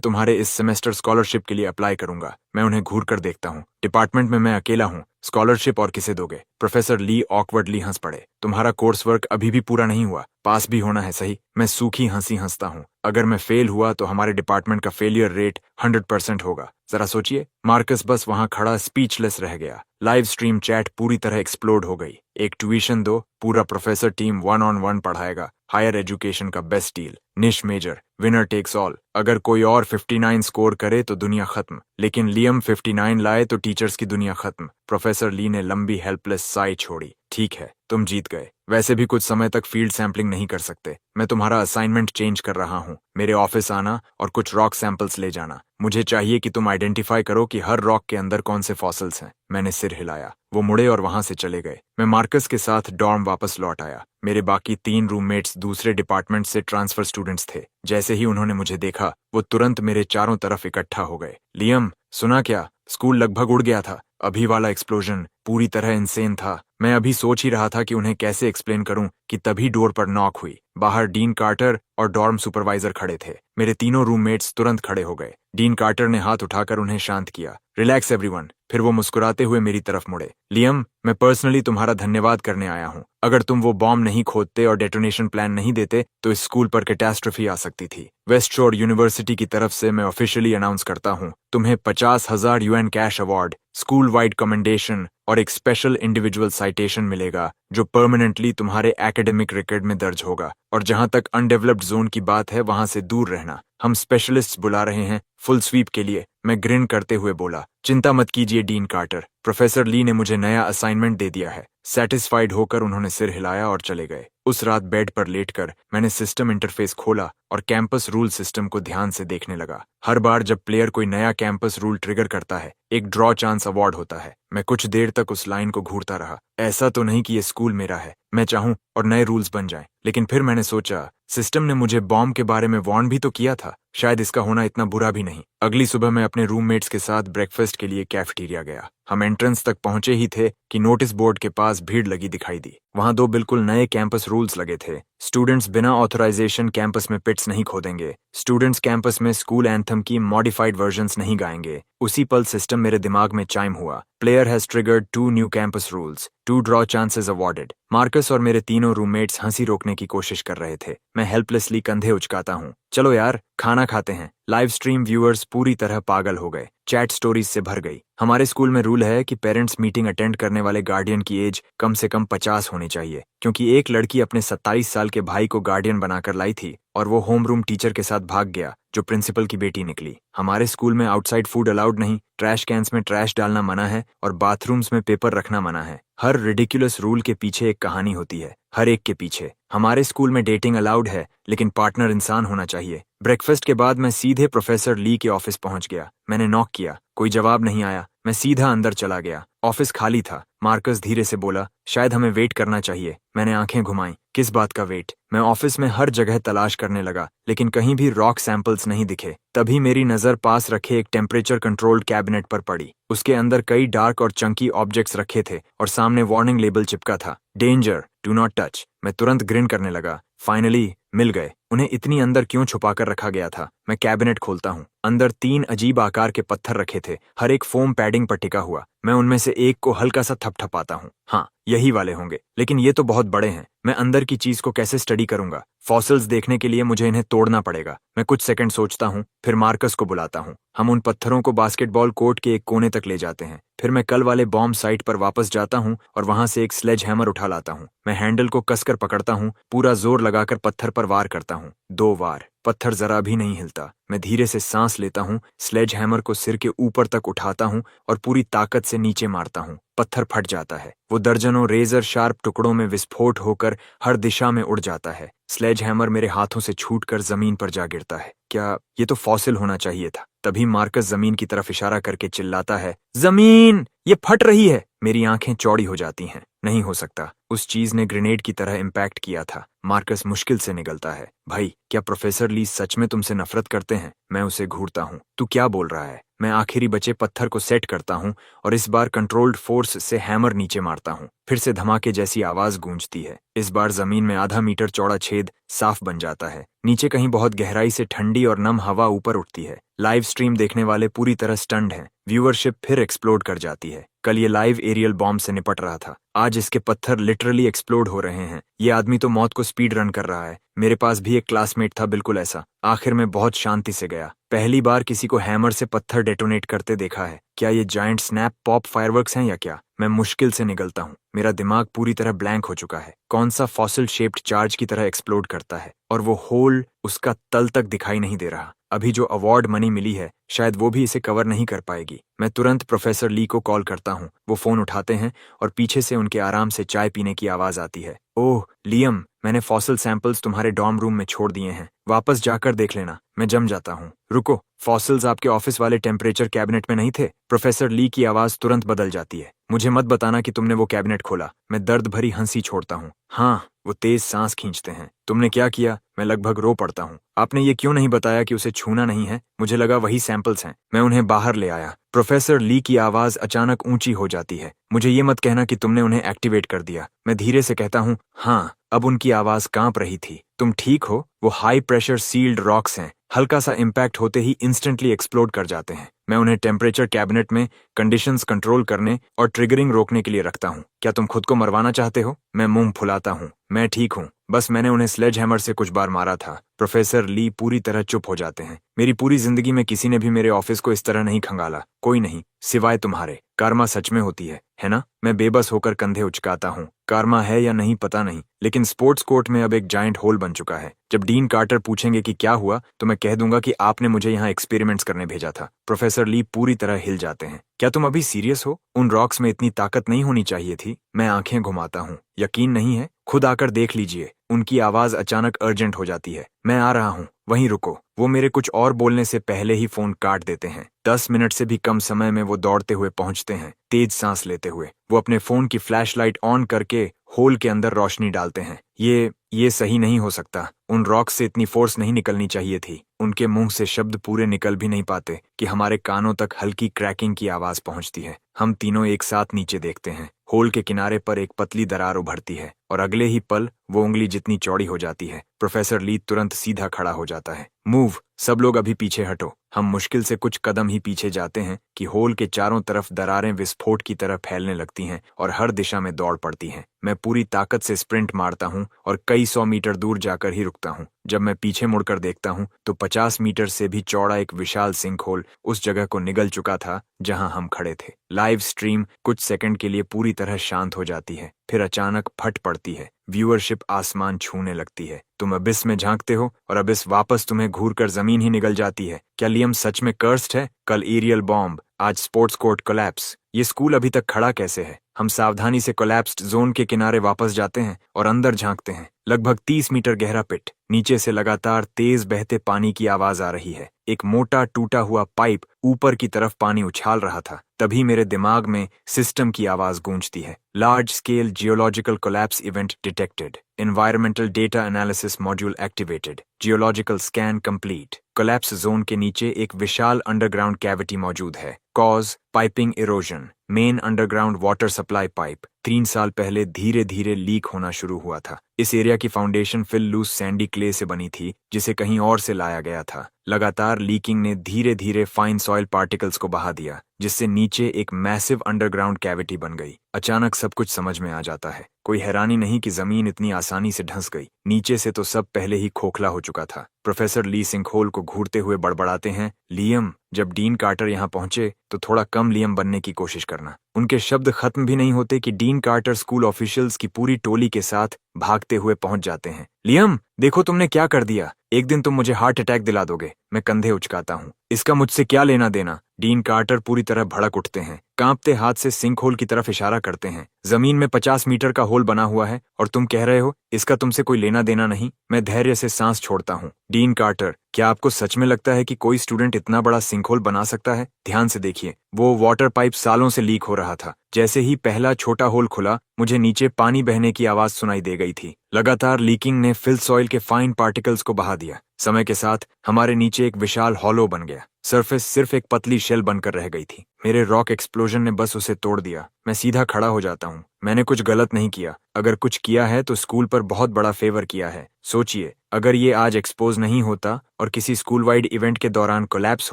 तुम्हारे इस सेमेस्टर स्कॉलरशिप के लिए अप्लाई करूंगा। मैं उन्हें घूर कर देखता हूँ। डिपार्टमेंट में मैं अकेला हूँ, स्कॉलरशिप और किसे दोगे? प्रोफेसर ली ऑकवर्डली हंस पड़े। तुम्हारा कोर्स वर्क अभी भी पूरा नहीं हुआ, पास भी होना है सही। मैं सूखी हंसी हंसता हूँ। अगर मैं फेल हुआ तो हमारे डिपार्टमेंट का फेलियर रेट 100% होगा। जरा सोचिए। मार्कस बस वहां खड़ा स्पीचलेस रह गया। लाइव स्ट्रीम चैट पूरी तरह एक्सप्लोड हो गई। एक ट्यूशन दो, पूरा प्रोफेसर टीम 1-on-1 पढ़ाएगा। हायर एजुकेशन का best deal, niche major, winner takes all. अगर कोई और 59 स्कोर करे तो दुनिया खत्म, लेकिन लियम 59 लाए तो टीचर्स की दुनिया खत्म। प्रोफेसर ली ने लंबी हेल्पलेस साई छोड़ी। ठीक है, तुम जीत गए। वैसे भी कुछ समय तक फील्ड सैंपलिंग नहीं कर सकते। मैं तुम्हारा असाइनमेंट चेंज कर रहा हूँ। मेरे ऑफिस आना और कुछ रॉक सैंपल्स ले जाना। मुझे चाहिए कि तुम आइडेंटिफाई करो कि हर रॉक के अंदर कौन से फॉसिल्स हैं। मैंने सिर हिलाया। वो मुड़े और वहां से चले गए। मैं मार्कस के साथ डॉर्म वापस लौट आया। मेरे बाकी 3 रूममेट्स दूसरे डिपार्टमेंट से ट्रांसफर स्टूडेंट्स थे। जैसे ही उन्होंने मुझे देखा, वो तुरंत मेरे चारों तरफ इकट्ठा हो गए। लियम, सुना क्या? स्कूल लगभग उड़ गया था। अभी वाला एक्सप्लोजन पूरी तरह इंसेन था। मैं अभी सोच ही रहा था कि उन्हें कैसे एक्सप्लेन करूं कि तभी डोर पर नॉक हुई। बाहर डीन कार्टर और डॉर्म सुपरवाइजर खड़े थे। मेरे तीनों रूममेट्स तुरंत खड़े हो गए। डीन कार्टर ने हाथ उठाकर उन्हें शांत किया। Relax everyone. फिर वो मुस्कुराते हुए मेरी तरफ मुड़े। लियम, मैं पर्सनली तुम्हारा धन्यवाद करने आया हूँ। अगर तुम वो बॉम्ब नहीं खोदते और डेटोनेशन प्लान नहीं देते तो इस स्कूल पर कैटास्ट्रोफी आ सकती थी। वेस्ट शोर यूनिवर्सिटी की तरफ से मैं ऑफिशियली अनाउंस करता हूँ, तुम्हें 50,000 UN cash award, school wide commendation और एक स्पेशल इंडिविजुअल साइटेशन मिलेगा जो परमानेंटली तुम्हारे एकेडमिक रिकॉर्ड में दर्ज होगा। और जहां तक अनडेवलप्ड जोन की बात है, वहां से दूर रहना। हम स्पेशलिस्ट्स बुला रहे हैं फुल स्वीप के लिए। मैं ग्रिन करते हुए बोला। चिंता मत कीजिए डीन कार्टर, प्रोफेसर ली ने मुझे नया असाइनमेंट दे दिया है। सेटिस्फाइड होकर उन्होंने सिर हिलाया और चले गए। उस रात बेड पर लेटकर मैंने सिस्टम इंटरफेस खोला और कैंपस रूल सिस्टम को ध्यान से देखने लगा। हर बार जब प्लेयर कोई नया कैंपस रूल ट्रिगर करता है, एक ड्रॉ चांस अवार्ड होता है। मैं कुछ देर तक उस लाइन को घूरता रहा। ऐसा तो नहीं कि ये स्कूल मेरा है, मैं चाहूं और नए रूल्स बन जाएं। लेकिन फिर मैंने सोचा, सिस्टम ने मुझे बॉम्ब के बारे में वार्न भी तो किया था, शायद इसका होना इतना बुरा भी नहीं। अगली सुबह मैं अपने रूममेट्स के साथ ब्रेकफास्ट के लिए कैफेटेरिया गया। हम एंट्रेंस तक पहुंचे ही थे कि नोटिस बोर्ड के पास भीड़ लगी दिखाई दी। वहां 2 बिल्कुल नए कैंपस रूल्स लगे थे। स्टूडेंट्स बिना ऑथराइजेशन कैंपस में पिट्स नहीं खोदेंगे। स्टूडेंट्स कैंपस में स्कूल एंथम की मॉडिफाइड वर्जन्स नहीं गाएंगे। उसी पल सिस्टम मेरे दिमाग में चाइम हुआ। Player has triggered 2 new campus rules, 2 draw chances awarded. Marcus और मेरे तीनों रूममेट्स हंसी रोकने की कोशिश कर रहे थे। मैं हेल्पलेसली कंधे उचकाता हूँ। चलो यार, खाना खाते हैं। लाइव स्ट्रीम व्यूअर्स पूरी तरह पागल हो गए। चैट स्टोरीज से भर गई। हमारे स्कूल में रूल है कि पेरेंट्स मीटिंग अटेंड करने वाले गार्डियन की एज कम से कम 50 होनी चाहिए, क्योंकि एक लड़की अपने 27 साल के भाई को गार्डियन बनाकर लाई थी और वो होम रूम टीचर के साथ भाग गया जो प्रिंसिपल की बेटी निकली। हमारे स्कूल में आउटसाइड फूड अलाउड नहीं, ट्रैश कैंस में ट्रैश डालना मना है और बाथरूम्स में पेपर रखना मना है। हर रिडिकुलस रूल के पीछे एक कहानी होती है, हर एक के पीछे। हमारे स्कूल में डेटिंग अलाउड है, लेकिन पार्टनर इंसान होना चाहिए। ब्रेकफास्ट के बाद मैं सीधे प्रोफेसर ली के ऑफिस पहुंच गया। मैंने नॉक किया, कोई जवाब नहीं आया। मैं सीधा अंदर चला गया। ऑफिस खाली था। मार्कस धीरे से बोला, शायद हमें वेट करना चाहिए। मैंने आंखें घुमाई। किस बात का वेट? मैं ऑफिस में हर जगह तलाश करने लगा, लेकिन कहीं भी रॉक सैंपल्स नहीं दिखे। तभी मेरी नजर पास रखे एक टेम्परेचर कंट्रोल्ड कैबिनेट पर पड़ी। उसके अंदर कई डार्क और चंकी ऑब्जेक्ट्स रखे थे और सामने वार्निंग लेबल चिपका था, डेंजर, डू नॉट टच। मैं तुरंत ग्रिन करने लगा। फाइनली मिल गए। उन्हें इतनी अंदर क्यों छुपाकर रखा गया था? मैं कैबिनेट खोलता हूँ। अंदर 3 अजीब आकार के पत्थर रखे थे, हर एक फोम पैडिंग पर टिका हुआ। मैं उनमें से एक को हल्का सा थपथपाता हूँ। हाँ, यही वाले होंगे, लेकिन ये तो बहुत बड़े हैं। मैं अंदर की चीज को कैसे स्टडी करूंगा? फॉसिल्स देखने के लिए मुझे इन्हें तोड़ना पड़ेगा। मैं कुछ सेकंड सोचता हूँ, फिर मार्कस को बुलाता हूँ। हम उन पत्थरों को बास्केटबॉल कोर्ट के एक कोने तक ले जाते हैं। फिर मैं कल वाले बॉम्ब साइट पर वापस जाता हूँ और वहां से एक स्लेज हैमर उठा लाता हूँ। मैं हैंडल को कसकर पकड़ता हूँ, पूरा जोर लगाकर पत्थर पर वार करता हूँ। 2 वार। पत्थर जरा भी नहीं हिलता। मैं धीरे से सांस लेता हूँ, स्लेज हैमर को सिर के ऊपर तक उठाता हूँ और पूरी ताकत से नीचे मारता हूँ। पत्थर फट जाता है। वो दर्जनों रेजर शार्प टुकड़ों में विस्फोट होकर हर दिशा में उड़ जाता है। स्लेज हैमर मेरे हाथों से छूटकर जमीन पर जा गिरता है। क्या ये तो फॉसिल होना चाहिए था। तभी मार्कस जमीन की तरफ इशारा करके चिल्लाता है, जमीन ये फट रही है। मेरी आंखें चौड़ी हो जाती हैं। नहीं हो सकता, उस चीज ने ग्रेनेड की तरह इम्पैक्ट किया था। मार्कस मुश्किल से निगलता है, भाई क्या प्रोफेसर ली सच में तुमसे नफरत करते हैं? मैं उसे घूरता हूँ, तू क्या बोल रहा है? मैं आखिरी बचे पत्थर को सेट करता हूँ और इस बार कंट्रोल्ड फोर्स से हैमर नीचे मारता हूँ। फिर से धमाके जैसी आवाज गूंजती है। इस बार जमीन में आधा मीटर चौड़ा छेद साफ बन जाता है। नीचे कहीं बहुत गहराई से ठंडी और नम हवा ऊपर उठती है। लाइव स्ट्रीम देखने वाले पूरी तरह स्टन्ड हैं। व्यूअरशिप फिर एक्सप्लोड कर जाती है। कल ये लाइव एरियल बॉम्ब से निपट रहा था, आज इसके पत्थर लिटरली एक्सप्लोड हो रहे हैं। ये आदमी तो मौत को स्पीड रन कर रहा है। मेरे पास भी एक क्लासमेट था बिल्कुल ऐसा। आखिर में बहुत शांति से गया। पहली बार किसी को हैमर से पत्थर डेटोनेट करते देखा है। क्या ये जायंट स्नैप पॉप फायरवर्क्स हैं या क्या? मैं मुश्किल से निगलता हूँ। मेरा दिमाग पूरी तरह ब्लैंक हो चुका है। कौन सा फॉसिल शेप्ड चार्ज की तरह एक्सप्लोड करता है? और वो होल उसका तल तक दिखाई नहीं दे रहा। अभी जो अवार्ड मनी मिली है शायद वो भी इसे कवर नहीं कर पाएगी। मैं तुरंत प्रोफेसर ली को कॉल करता हूँ। वो फोन उठाते हैं और पीछे से उनके आराम से चाय पीने की आवाज आती है। ओह लियम, मैंने फॉसिल सैंपल्स तुम्हारे डॉर्म रूम में छोड़ दिए हैं, वापस जाकर देख लेना। मैं जम जाता हूँ। रुको, फॉसिल्स आपके ऑफिस वाले टेम्परेचर कैबिनेट में नहीं थे? प्रोफेसर ली की आवाज तुरंत बदल जाती है। मुझे मत बताना कि तुमने वो कैबिनेट खोला। मैं दर्द भरी हंसी छोड़ता हूँ। हाँ, वो तेज सांस खींचते हैं। तुमने क्या किया? मैं लगभग रो पड़ता हूँ। आपने ये क्यों नहीं बताया कि उसे छूना नहीं है? मुझे लगा वही सैंपल्स हैं। मैं उन्हें बाहर ले आया। प्रोफेसर ली की आवाज अचानक ऊंची हो जाती है। मुझे ये मत कहना कि तुमने उन्हें एक्टिवेट कर दिया। मैं धीरे से कहता हूँ, हाँ। अब उनकी आवाज कांप रही थी। तुम ठीक हो? वो हाई प्रेशर सील्ड रॉक्स हैं, हल्का सा इम्पैक्ट होते ही इंस्टेंटली एक्सप्लोड कर जाते हैं। मैं उन्हें टेम्परेचर कैबिनेट में कंडीशंस कंट्रोल करने और ट्रिगरिंग रोकने के लिए रखता हूँ। क्या तुम खुद को मरवाना चाहते हो? मैं मुंह फुलाता हूँ। मैं ठीक हूँ, बस मैंने उन्हें स्लेज हैमर से कुछ बार मारा था। प्रोफेसर ली पूरी तरह चुप हो जाते हैं। मेरी पूरी जिंदगी में किसी ने भी मेरे ऑफिस को इस तरह नहीं खंगाला, कोई नहीं, सिवाय तुम्हारे। कार्मा सच में होती है ना? मैं बेबस होकर कंधे उचकाता हूँ। कार्मा है या नहीं पता नहीं, लेकिन स्पोर्ट्स कोर्ट में अब एक जायंट होल बन चुका है। जब डीन कार्टर पूछेंगे कि क्या हुआ, तो मैं कह दूंगा कि आपने मुझे यहाँ एक्सपेरिमेंट्स करने भेजा था। प्रोफेसर ली पूरी तरह हिल जाते हैं। क्या तुम अभी सीरियस हो? उन रॉक्स में इतनी ताकत नहीं होनी चाहिए थी। मैं आंखें घुमाता हूँ। यकीन नहीं है? खुद आकर देख लीजिए। उनकी आवाज अचानक अर्जेंट हो जाती है। मैं आ रहा हूँ, वहीं रुको। वो मेरे कुछ और बोलने से पहले ही फोन काट देते हैं। 10 मिनट से भी कम समय में वो दौड़ते हुए पहुंचते हैं, तेज सांस लेते हुए। वो अपने फोन की फ्लैशलाइट ऑन करके होल के अंदर रोशनी डालते हैं। ये सही नहीं हो सकता। उन रॉक्स से इतनी फोर्स नहीं निकलनी चाहिए थी। उनके मुंह से शब्द पूरे निकल भी नहीं पाते कि हमारे कानों तक हल्की क्रैकिंग की आवाज पहुंचती है। हम तीनों एक साथ नीचे देखते हैं। होल के किनारे पर एक पतली दरार उभरती है और अगले ही पल वो उंगली जितनी चौड़ी हो जाती है। प्रोफेसर ली तुरंत सीधा खड़ा हो जाता है। मूव, सब लोग अभी पीछे हटो। हम मुश्किल से कुछ कदम ही पीछे जाते हैं कि होल के चारों तरफ दरारें विस्फोट की तरह फैलने लगती हैं और हर दिशा में दौड़ पड़ती हैं। मैं पूरी ताकत से स्प्रिंट मारता हूँ और कई 100 मीटर दूर जाकर ही रुकता हूँ। जब मैं पीछे मुड़कर देखता हूँ तो 50 मीटर से भी चौड़ा एक विशाल सिंक होल उस जगह को निगल चुका था जहां हम खड़े थे। लाइव स्ट्रीम कुछ सेकंड के लिए पूरी तरह शांत हो जाती है, फिर अचानक फट पड़ती है। व्यूअरशिप आसमान छूने लगती है। तुम अबिस में झांकते हो और अबिस वापस तुम्हें घूरकर जमीन ही निगल जाती है। क्या लियम सच में कर्स्ड है? कल एरियल बॉम्ब, आज स्पोर्ट्स कोर्ट कोलैप्स। ये स्कूल अभी तक खड़ा कैसे है? हम सावधानी से कोलैप्स्ड जोन के किनारे वापस जाते हैं और अंदर झांकते हैं। लगभग 30 मीटर गहरा पिट। नीचे से लगातार तेज बहते पानी की आवाज आ रही है। एक मोटा टूटा हुआ पाइप ऊपर की तरफ पानी उछाल रहा था। तभी मेरे दिमाग में सिस्टम की आवाज गूंजती है। Large scale geological collapse event detected. Environmental data analysis module activated. Geological scan complete. Collapse zone के नीचे एक विशाल अंडरग्राउंड कैविटी मौजूद है। Cause piping erosion. Main underground water supply pipe 3 साल पहले धीरे धीरे लीक होना शुरू हुआ था। इस एरिया की foundation fill loose sandy clay से बनी थी जिसे कहीं और से लाया गया था। लगातार लीकिंग ने धीरे धीरे फाइन सॉइल पार्टिकल्स को बहा दिया, जिससे नीचे एक मैसिव अंडरग्राउंड कैविटी बन गई। अचानक सब कुछ समझ में आ जाता है। कोई हैरानी नहीं कि जमीन इतनी आसानी से धंस गई। नीचे से तो सब पहले ही खोखला हो चुका था। प्रोफेसर ली सिंकहोल को घूरते हुए बड़बड़ाते हैं, लियम, जब डीन कार्टर यहाँ पहुंचे तो थोड़ा कम लियम बनने की कोशिश करना। उनके शब्द खत्म भी नहीं होते कि डीन कार्टर स्कूल ऑफिशियल्स की पूरी टोली के साथ भागते हुए पहुंच जाते हैं। लियम, देखो तुमने क्या कर दिया। एक दिन तुम मुझे हार्ट अटैक दिला दोगे। मैं कंधे उचकाता हूँ। इसका मुझसे क्या लेना देना? डीन कार्टर पूरी तरह भड़क उठते हैं। कांपते हाथ से सिंक होल की तरफ इशारा करते हैं। जमीन में 50 मीटर का होल बना हुआ है और तुम कह रहे हो इसका तुमसे कोई लेना देना नहीं। मैं धैर्य से सांस छोड़ता हूँ। डीन कार्टर, क्या आपको सच में लगता है कि कोई स्टूडेंट इतना बड़ा सिंक होल बना सकता है? ध्यान से देखिए, वो वाटर पाइप सालों से लीक हो रहा था। जैसे ही पहला छोटा होल खुला, मुझे नीचे पानी बहने की आवाज सुनाई दे गई थी। लगातार लीकिंग ने फिल सॉइल के फाइन पार्टिकल्स को बहा दिया। समय के साथ हमारे नीचे एक विशाल हॉलो बन गया। सरफेस सिर्फ एक पतली शेल बनकर रह गई थी। मेरे रॉक एक्सप्लोजन ने बस उसे तोड़ दिया। मैं सीधा खड़ा हो जाता हूँ। मैंने कुछ गलत नहीं किया। अगर कुछ किया है तो स्कूल पर बहुत बड़ा फेवर किया है। सोचिए, अगर ये आज एक्सपोज नहीं होता और किसी स्कूल वाइड इवेंट के दौरान कोलैप्स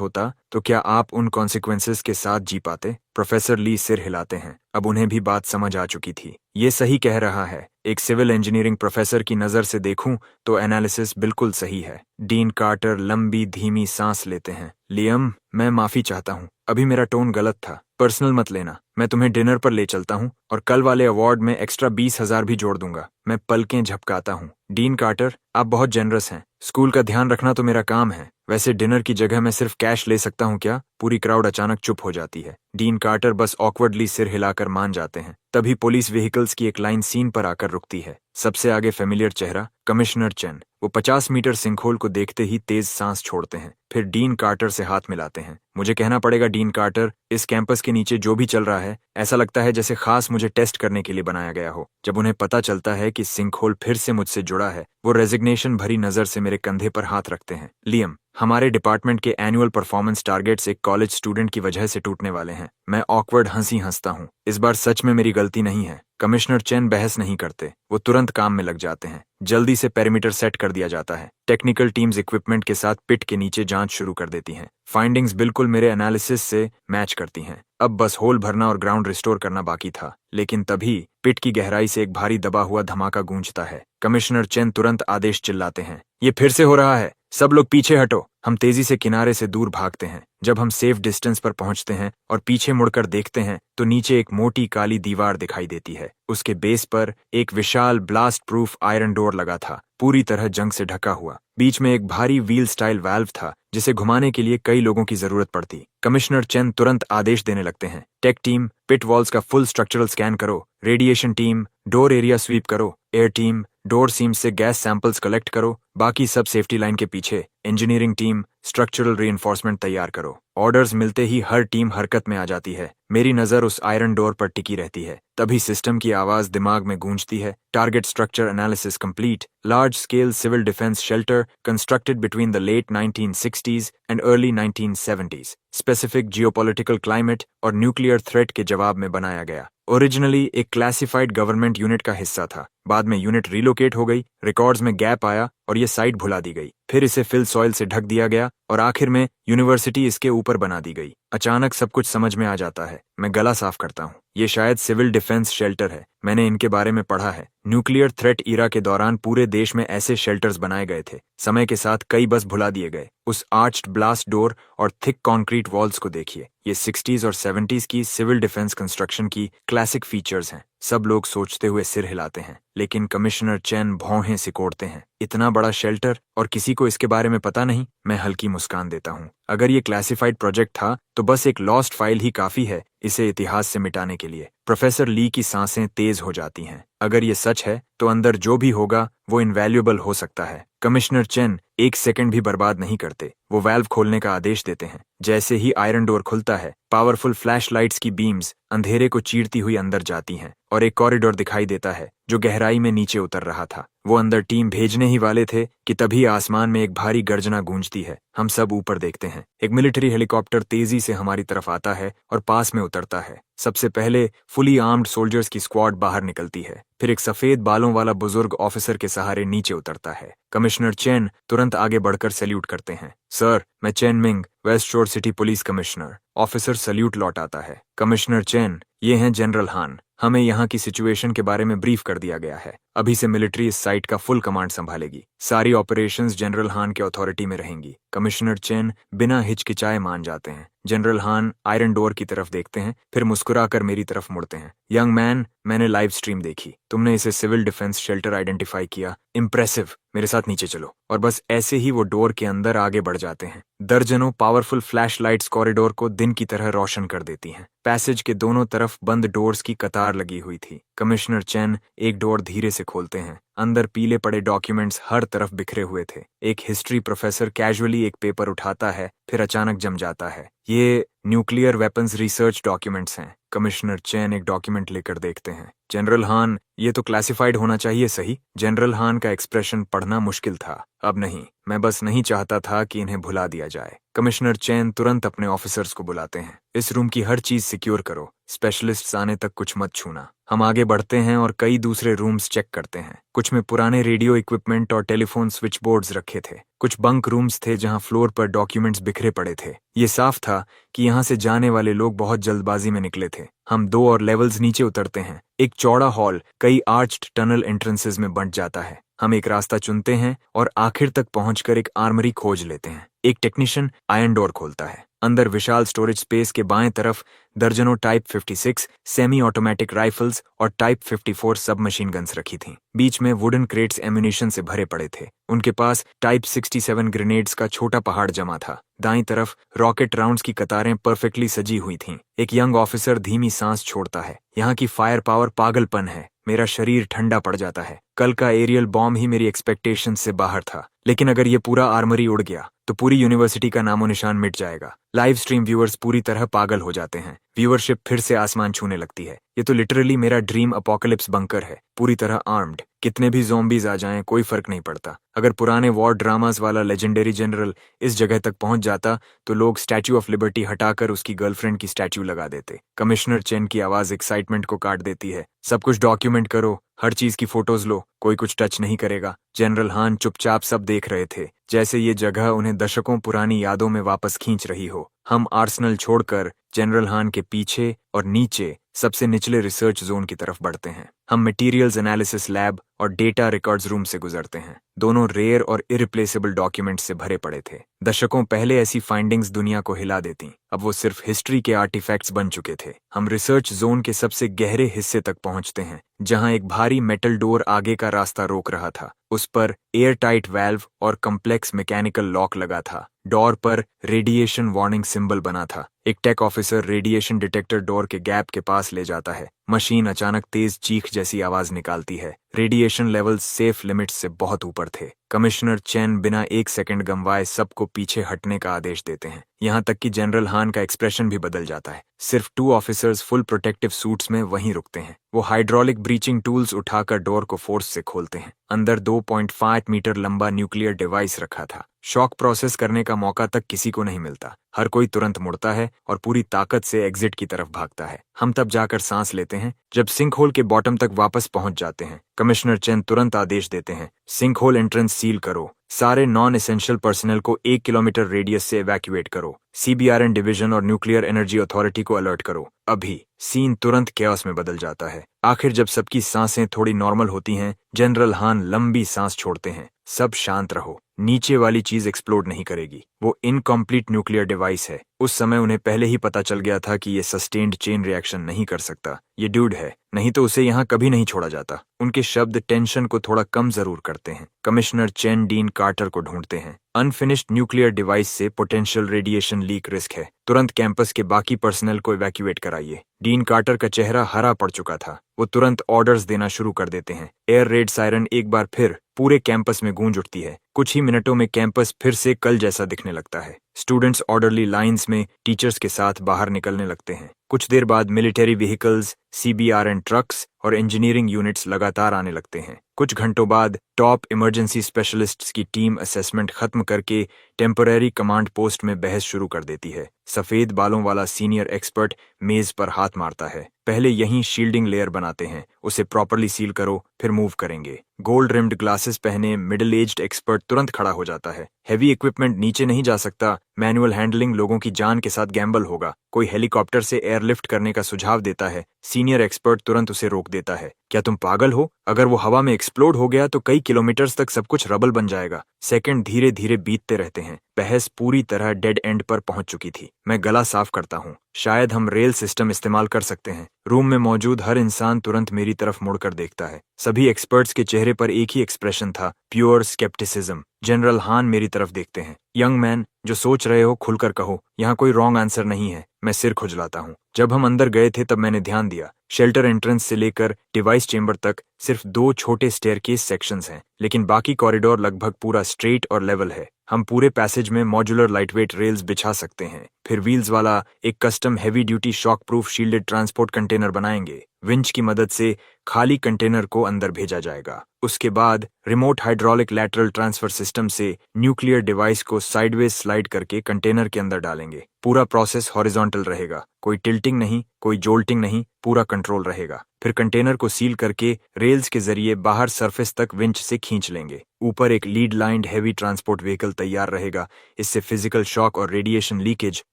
होता, तो क्या आप उन कॉन्सिक्वेंसेस के साथ जी पाते? प्रोफेसर ली सिर हिलाते हैं। अब उन्हें भी बात समझ आ चुकी थी। ये सही कह रहा है। एक सिविल इंजीनियरिंग प्रोफेसर की नज़र से देखूं तो एनालिसिस बिल्कुल सही है। डीन कार्टर लंबी धीमी सांस लेते हैं। लियम, मैं माफी चाहता हूँ। अभी मेरा टोन गलत था। पर्सनल मत लेना। मैं तुम्हें डिनर पर ले चलता हूँ और कल वाले अवार्ड में एक्स्ट्रा 20,000 भी जोड़ दूंगा। मैं पलकें झपकाता हूँ। डीन कार्टर, आप बहुत जेनरस हैं। स्कूल का ध्यान रखना तो मेरा काम है। वैसे डिनर की जगह मैं सिर्फ कैश ले सकता हूँ क्या? पूरी क्राउड अचानक चुप हो जाती है। डीन कार्टर बस ऑकवर्डली सिर हिलाकर मान जाते हैं। तभी पुलिस व्हीकल्स की एक लाइन सीन पर आकर रुकती है। सबसे आगे फेमिलियर चेहरा, कमिश्नर चेन। वो 50 मीटर सिंकहोल को देखते ही तेज सांस छोड़ते हैं, फिर डीन कार्टर से हाथ मिलाते हैं। मुझे कहना पड़ेगा डीन कार्टर, इस कैंपस के नीचे जो भी चल रहा है, ऐसा लगता है जैसे खास मुझे टेस्ट करने के लिए बनाया गया हो। जब उन्हें पता चलता है कि सिंकहोल फिर से मुझसे जुड़ा है, वो रेजिग्नेशन भरी नजर से मेरे कंधे पर हाथ रखते हैं। लियम, हमारे डिपार्टमेंट के एनुअल परफॉर्मेंस टारगेट्स एक कॉलेज स्टूडेंट की वजह से टूटने वाले हैं। मैं ऑकवर्ड हंसी हंसता हूँ। इस बार सच में मेरी गलती नहीं है। कमिश्नर चेन बहस नहीं करते, वो तुरंत काम में लग जाते हैं। जल्दी से पेरीमीटर सेट कर दिया जाता है। टेक्निकल टीम्स इक्विपमेंट के साथ पिट के नीचे जांच शुरू कर देती हैं। फाइंडिंग्स बिल्कुल मेरे एनालिसिस से मैच करती हैं। अब बस होल भरना और ग्राउंड रिस्टोर करना बाकी था। लेकिन तभी पिट की गहराई से एक भारी दबा हुआ धमाका गूंजता है। कमिश्नर चेन तुरंत आदेश चिल्लाते हैं, ये फिर से हो रहा है, सब लोग पीछे हटो। हम तेजी से किनारे से दूर भागते हैं। जब हम सेफ डिस्टेंस पर पहुंचते हैं और पीछे मुड़कर देखते हैं तो नीचे एक मोटी काली दीवार दिखाई देती है। उसके बेस पर एक विशाल ब्लास्ट प्रूफ आयरन डोर लगा था, पूरी तरह जंग से ढका हुआ। बीच में एक भारी व्हील स्टाइल वाल्व था जिसे घुमाने के लिए कई लोगों की जरूरत पड़ती। कमिश्नर चेन तुरंत आदेश देने लगते हैं, टेक टीम पिट वॉल्स का फुल स्ट्रक्चरल स्कैन करो, radiation team door area sweep करो, एयर टीम डोर सीम से गैस सैंपल्स कलेक्ट करो, बाकी सब सेफ्टी लाइन के पीछे। इंजीनियरिंग टीम स्ट्रक्चरल रीइंफोर्समेंट तैयार करो। ऑर्डर्स मिलते ही हर टीम हरकत में आ जाती है। मेरी नजर उस आयरन डोर पर टिकी रहती है। तभी सिस्टम की आवाज दिमाग में गूंजती है, target structure analysis complete, large scale civil defence shelter constructed between the late 1960s and early 1970s, specific geopolitical climate और न्यूक्लियर थ्रेट के जवाब में बनाया गया। ओरिजिनली एक क्लासिफाइड गवर्नमेंट यूनिट का हिस्सा था। बाद में यूनिट रिलोकेट हो गई, रिकॉर्ड्स में गैप आया और ये साइट भुला दी गई। फिर इसे फिल सॉइल से ढक दिया गया और आखिर में यूनिवर्सिटी इसके ऊपर बना दी गई। अचानक सब कुछ समझ में आ जाता है। मैं गला साफ करता हूँ। ये शायद सिविल डिफेंस शेल्टर है। मैंने इनके बारे में पढ़ा है। न्यूक्लियर थ्रेट ईरा के दौरान पूरे देश में ऐसे शेल्टर्स बनाए गए थे। समय के साथ कई बस भुला दिए गए। उस आर्च्ड ब्लास्ट डोर और थिक कंक्रीट वॉल्स को देखिए। ये 60s और 70s की सिविल डिफेंस कंस्ट्रक्शन की क्लासिक फीचर्स हैं। सब लोग सोचते हुए सिर हिलाते हैं, लेकिन कमिश्नर चेन भौहें सिकोड़ते हैं। इतना बड़ा शेल्टर और किसी को इसके बारे में पता नहीं? मैं हल्की मुस्कान देता हूँ। अगर ये क्लासिफाइड प्रोजेक्ट था तो बस एक लॉस्ट फाइल ही काफी है इसे इतिहास से मिटाने के लिए। प्रोफेसर ली की सांसें तेज हो जाती हैं। अगर ये सच है तो अंदर जो भी होगा वो इनवैल्यूएबल हो सकता है। कमिश्नर चेन एक सेकंड भी बर्बाद नहीं करते। वो वाल्व खोलने का आदेश देते हैं। जैसे ही आयरन डोर खुलता है, पावरफुल फ्लैश लाइट्स की बीम्स अंधेरे को चीरती हुई अंदर जाती हैं और एक कॉरिडोर दिखाई देता है जो गहराई में नीचे उतर रहा था। वो अंदर टीम भेजने ही वाले थे कि तभी आसमान में एक भारी गर्जना गूंजती है। हम सब ऊपर देखते हैं। एक मिलिट्री हेलीकॉप्टर तेजी से हमारी तरफ आता है और पास में उतरता है। सबसे पहले फुली आर्म्ड सोल्जर्स की स्क्वाड बाहर निकलती है। फिर एक सफेद बालों वाला बुजुर्ग ऑफिसर के सहारे नीचे उतरता है। कमिश्नर चेन तुरंत आगे बढ़कर सैल्यूट करते हैं। सर, मैं Chen Ming, west shore city police commissioner. Officer salute लौटाता है। कमिश्नर चेन, ये हैं जनरल हान। हमें यहाँ की सिचुएशन के बारे में ब्रीफ कर दिया गया है। अभी से मिलिट्री इस साइट का फुल कमांड संभालेगी। सारी ऑपरेशंस जनरल हान के अथॉरिटी में रहेंगी। कमिश्नर चेन बिना हिचकिचाए मान जाते हैं। जनरल हान आयरन डोर की तरफ देखते हैं, फिर मुस्कुराकर मेरी तरफ मुड़ते हैं। यंग मैन, मैंने लाइव स्ट्रीम देखी, तुमने इसे सिविल डिफेंस शेल्टर आइडेंटिफाई किया, इम्प्रेसिव। मेरे साथ नीचे चलो। और बस ऐसे ही वो डोर के अंदर आगे बढ़ जाते हैं। दर्जनों पावरफुल फ्लैश लाइट्स कॉरिडोर को दिन की तरह रोशन कर देती हैं। पैसेज के दोनों तरफ बंद डोर्स की कतार लगी हुई थी। कमिश्नर चेन एक डोर धीरे से खोलते हैं। अंदर पीले पड़े डॉक्यूमेंट्स हर तरफ बिखरे हुए थे। एक हिस्ट्री प्रोफेसर कैजुअली एक पेपर उठाता है, फिर अचानक जम जाता है। ये न्यूक्लियर वेपन्स रिसर्च डॉक्यूमेंट्स हैं। कमिश्नर चेन एक डॉक्यूमेंट लेकर देखते हैं। जनरल हान, ये तो क्लासिफाइड होना चाहिए, सही? जनरल हान का एक्सप्रेशन पढ़ना मुश्किल था। अब नहीं, मैं बस नहीं चाहता था कि इन्हें भुला दिया जाए। कमिश्नर चेन तुरंत अपने ऑफिसर्स को बुलाते हैं। इस रूम की हर चीज सिक्योर करो, स्पेशलिस्ट्स आने तक कुछ मत छूना। हम आगे बढ़ते हैं और कई दूसरे रूम्स चेक करते हैं। कुछ में पुराने रेडियो इक्विपमेंट और टेलीफोन स्विच बोर्ड्स रखे थे। कुछ बंक रूम्स थे जहां फ्लोर पर डॉक्यूमेंट्स बिखरे पड़े थे। ये साफ था कि यहां से जाने वाले लोग बहुत जल्दबाजी में निकले थे। हम 2 और लेवल्स नीचे उतरते हैं। एक चौड़ा हॉल कई आर्च्ड टनल एंट्रेंसेस में बंट जाता है। हम एक रास्ता चुनते हैं और आखिर तक पहुंचकर एक आर्मरी खोज लेते हैं। एक टेक्नीशियन आयरन डोर खोलता है। अंदर विशाल स्टोरेज स्पेस के बाएं तरफ दर्जनों टाइप 56 सेमी ऑटोमेटिक राइफल्स और टाइप 54 सब मशीन गन्स रखी थीं। बीच में वुडन क्रेट्स एम्यूनिशन से भरे पड़े थे। उनके पास टाइप 67 ग्रेनेड्स का छोटा पहाड़ जमा था। दाईं तरफ रॉकेट राउंड्स की कतारें परफेक्टली सजी हुई थीं। एक यंग ऑफिसर धीमी सांस छोड़ता है। यहाँ की फायर पावर पागलपन है। मेरा शरीर ठंडा पड़ जाता है। कल का एरियल बॉम्ब ही मेरी एक्सपेक्टेशन से बाहर था, लेकिन अगर ये पूरा आर्मरी उड़ गया तो पूरी यूनिवर्सिटी का नामो निशान मिट जाएगा। लाइव स्ट्रीम व्यूअर्स पूरी तरह पागल हो जाते हैं। व्यूअरशिप फिर से आसमान छूने लगती है। ये तो लिटरली मेरा ड्रीम अपोकलिप्स बंकर है, पूरी तरह आर्म्ड। कितने भी ज़ॉम्बीज आ जाएं कोई फर्क नहीं पड़ता। अगर पुराने वॉर ड्रामास वाला लेजेंडरी जनरल इस जगह तक पहुंच जाता तो लोग स्टैच्यू ऑफ लिबर्टी हटाकर उसकी गर्लफ्रेंड की स्टैच्यू लगा देते। कमिश्नर चेन की आवाज एक्साइटमेंट को काट देती है। सब कुछ डॉक्यूमेंट करो, हर चीज की फोटोज लो, कोई कुछ टच नहीं करेगा। जनरल हान चुपचाप सब देख रहे थे, जैसे ये जगह उन्हें दशकों पुरानी यादों में वापस खींच रही हो। हम आर्सेनल छोड़कर जनरल हान के पीछे और नीचे सबसे निचले रिसर्च जोन की तरफ बढ़ते हैं। हम मटेरियल्स एनालिसिस लैब और डेटा रिकॉर्ड्स रूम से गुजरते हैं। दोनों रेयर और इरिप्लेसेबल डॉक्यूमेंट्स से भरे पड़े थे। दशकों पहले ऐसी फाइंडिंग्स दुनिया को हिला देती, अब वो सिर्फ हिस्ट्री के आर्टिफैक्ट्स बन चुके थे। हम रिसर्च जोन के सबसे गहरे हिस्से तक पहुंचते हैं, जहां एक भारी मेटल डोर आगे का रास्ता रोक रहा था। उस पर एयर टाइट वाल्व और कम्प्लेक्स मैकेनिकल लॉक लगा था। डोर पर रेडिएशन वार्निंग सिंबल बना था। एक tech officer radiation detector door के गैप के पास ले जाता है। मशीन अचानक तेज चीख जैसी आवाज निकालती है। रेडिएशन लेवल सेफ लिमिट्स से बहुत ऊपर थे। कमिश्नर चेन बिना एक सेकंड गंवाए सबको पीछे हटने का आदेश देते हैं। यहाँ तक कि जनरल हान का एक्सप्रेशन भी बदल जाता है। सिर्फ 2 ऑफिसर्स फुल प्रोटेक्टिव सूट्स में वहीं रुकते हैं। वो हाइड्रोलिक ब्रीचिंग टूल्स उठाकर डोर को फोर्स से खोलते हैं। अंदर 2.5 मीटर लंबा न्यूक्लियर डिवाइस रखा था। शॉक प्रोसेस करने का मौका तक किसी को नहीं मिलता। हर कोई तुरंत मुड़ता है और पूरी ताकत से एग्जिट की तरफ भागता है। हम तब जाकर सांस लेते हैं जब सिंक होल के बॉटम तक वापस पहुंच जाते हैं। कमिश्नर चेन तुरंत आदेश देते हैं, सिंक होल एंट्रेंस सील करो। सारे नॉन एसेंशियल पर्सनल को 1 किलोमीटर रेडियस से इवैक्यूएट करो। CBRN डिवीजन और न्यूक्लियर एनर्जी अथॉरिटी को अलर्ट करो। अभी सीन तुरंत कैओस में बदल जाता है। आखिर जब सबकी सांसें थोड़ी नॉर्मल होती हैं, जनरल हान लंबी सांस छोड़ते हैं। सब शांत रहो, नीचे वाली चीज एक्सप्लोड नहीं करेगी। वो इनकम्प्लीट न्यूक्लियर डिवाइस है। उस समय उन्हें पहले ही पता चल गया था कि ये सस्टेन्ड चेन रिएक्शन नहीं कर सकता। ये ड्यूड है, नहीं तो उसे यहाँ कभी नहीं छोड़ा जाता। उनके शब्द टेंशन को थोड़ा कम जरूर करते हैं। कमिश्नर चेन डीन कार्टर को ढूंढते हैं। अनफिनिश्ड न्यूक्लियर डिवाइस से पोटेंशियल रेडिएशन लीक रिस्क है। तुरंत कैंपस के बाकी पर्सनल को इवैक्यूएट कराइए। डीन कार्टर का चेहरा हरा पड़ चुका था। वो तुरंत ऑर्डर्स देना शुरू कर देते हैं। एयर रेड सायरन एक बार फिर पूरे कैंपस में गूंज उठती है। कुछ ही मिनटों में कैंपस फिर से कल जैसा दिखने लगता है। स्टूडेंट्स ऑर्डरली लाइंस में टीचर्स के साथ बाहर निकलने लगते हैं। कुछ देर बाद मिलिट्री व्हीकल्स, CBRN ट्रक्स और इंजीनियरिंग यूनिट्स लगातार आने लगते हैं। कुछ घंटों बाद टॉप इमरजेंसी स्पेशलिस्ट्स की टीम असेसमेंट खत्म करके टेम्पररी कमांड पोस्ट में बहस शुरू कर देती है। सफेद बालों वाला सीनियर एक्सपर्ट मेज पर हाथ मारता है। पहले यहीं शील्डिंग लेयर बनाते हैं, उसे प्रॉपरली सील करो, फिर मूव करेंगे। गोल्ड रिम्ड ग्लासेस पहने मिडिल एज्ड एक्सपर्ट तुरंत खड़ा हो जाता है। हैवी इक्विपमेंट नीचे नहीं जा सकता, मैनुअल हैंडलिंग लोगों की जान के साथ गैम्बल होगा। कोई हेलीकॉप्टर से एयरलिफ्ट करने का सुझाव देता है। सीनियर एक्सपर्ट तुरंत उसे रोक देता है। क्या तुम पागल हो? अगर वो हवा में एक्सप्लोड हो गया तो कई किलोमीटर्स तक सब कुछ रबल बन जाएगा। सेकंड धीरे धीरे बीतते रहते हैं। बहस पूरी तरह डेड एंड पर पहुंच चुकी थी। मैं गला साफ करता हूँ। शायद हम रेल सिस्टम इस्तेमाल कर सकते हैं। रूम में मौजूद हर इंसान तुरंत मेरी तरफ मुड़कर देखता है। सभी एक्सपर्ट्स के चेहरे पर एक ही एक्सप्रेशन था, प्योर स्केप्टिसिज्म। जनरल हान मेरी तरफ देखते हैं। यंग मैन, जो सोच रहे हो खुलकर कहो, यहाँ कोई रॉन्ग आंसर नहीं है। मैं सिर खुजलाता हूँ। जब हम अंदर गए थे तब मैंने ध्यान दिया, शेल्टर एंट्रेंस से लेकर डिवाइस चेंबर तक सिर्फ 2 छोटे स्टेयरकेस सेक्शंस हैं, लेकिन बाकी कॉरिडोर लगभग पूरा स्ट्रेट और लेवल है। हम पूरे पैसेज में मॉड्यूलर लाइटवेट रेल्स बिछा सकते हैं, फिर व्हील्स वाला एक custom heavy duty shock proof shielded transport container बनाएंगे। विंच की मदद से खाली कंटेनर को अंदर भेजा जाएगा। उसके बाद remote hydraulic lateral transfer system से न्यूक्लियर डिवाइस को साइडवेज स्लाइड करके कंटेनर के अंदर डालेंगे। पूरा प्रोसेस हॉरिजॉन्टल रहेगा, कोई टिल्टिंग नहीं, कोई जोल्टिंग नहीं, पूरा कंट्रोल रहेगा। फिर कंटेनर को सील करके रेल्स के जरिए बाहर सरफेस तक विंच से खींच लेंगे। ऊपर एक lead lined heavy transport vehicle तैयार रहेगा। इससे फिजिकल शॉक और रेडिएशन लीकेज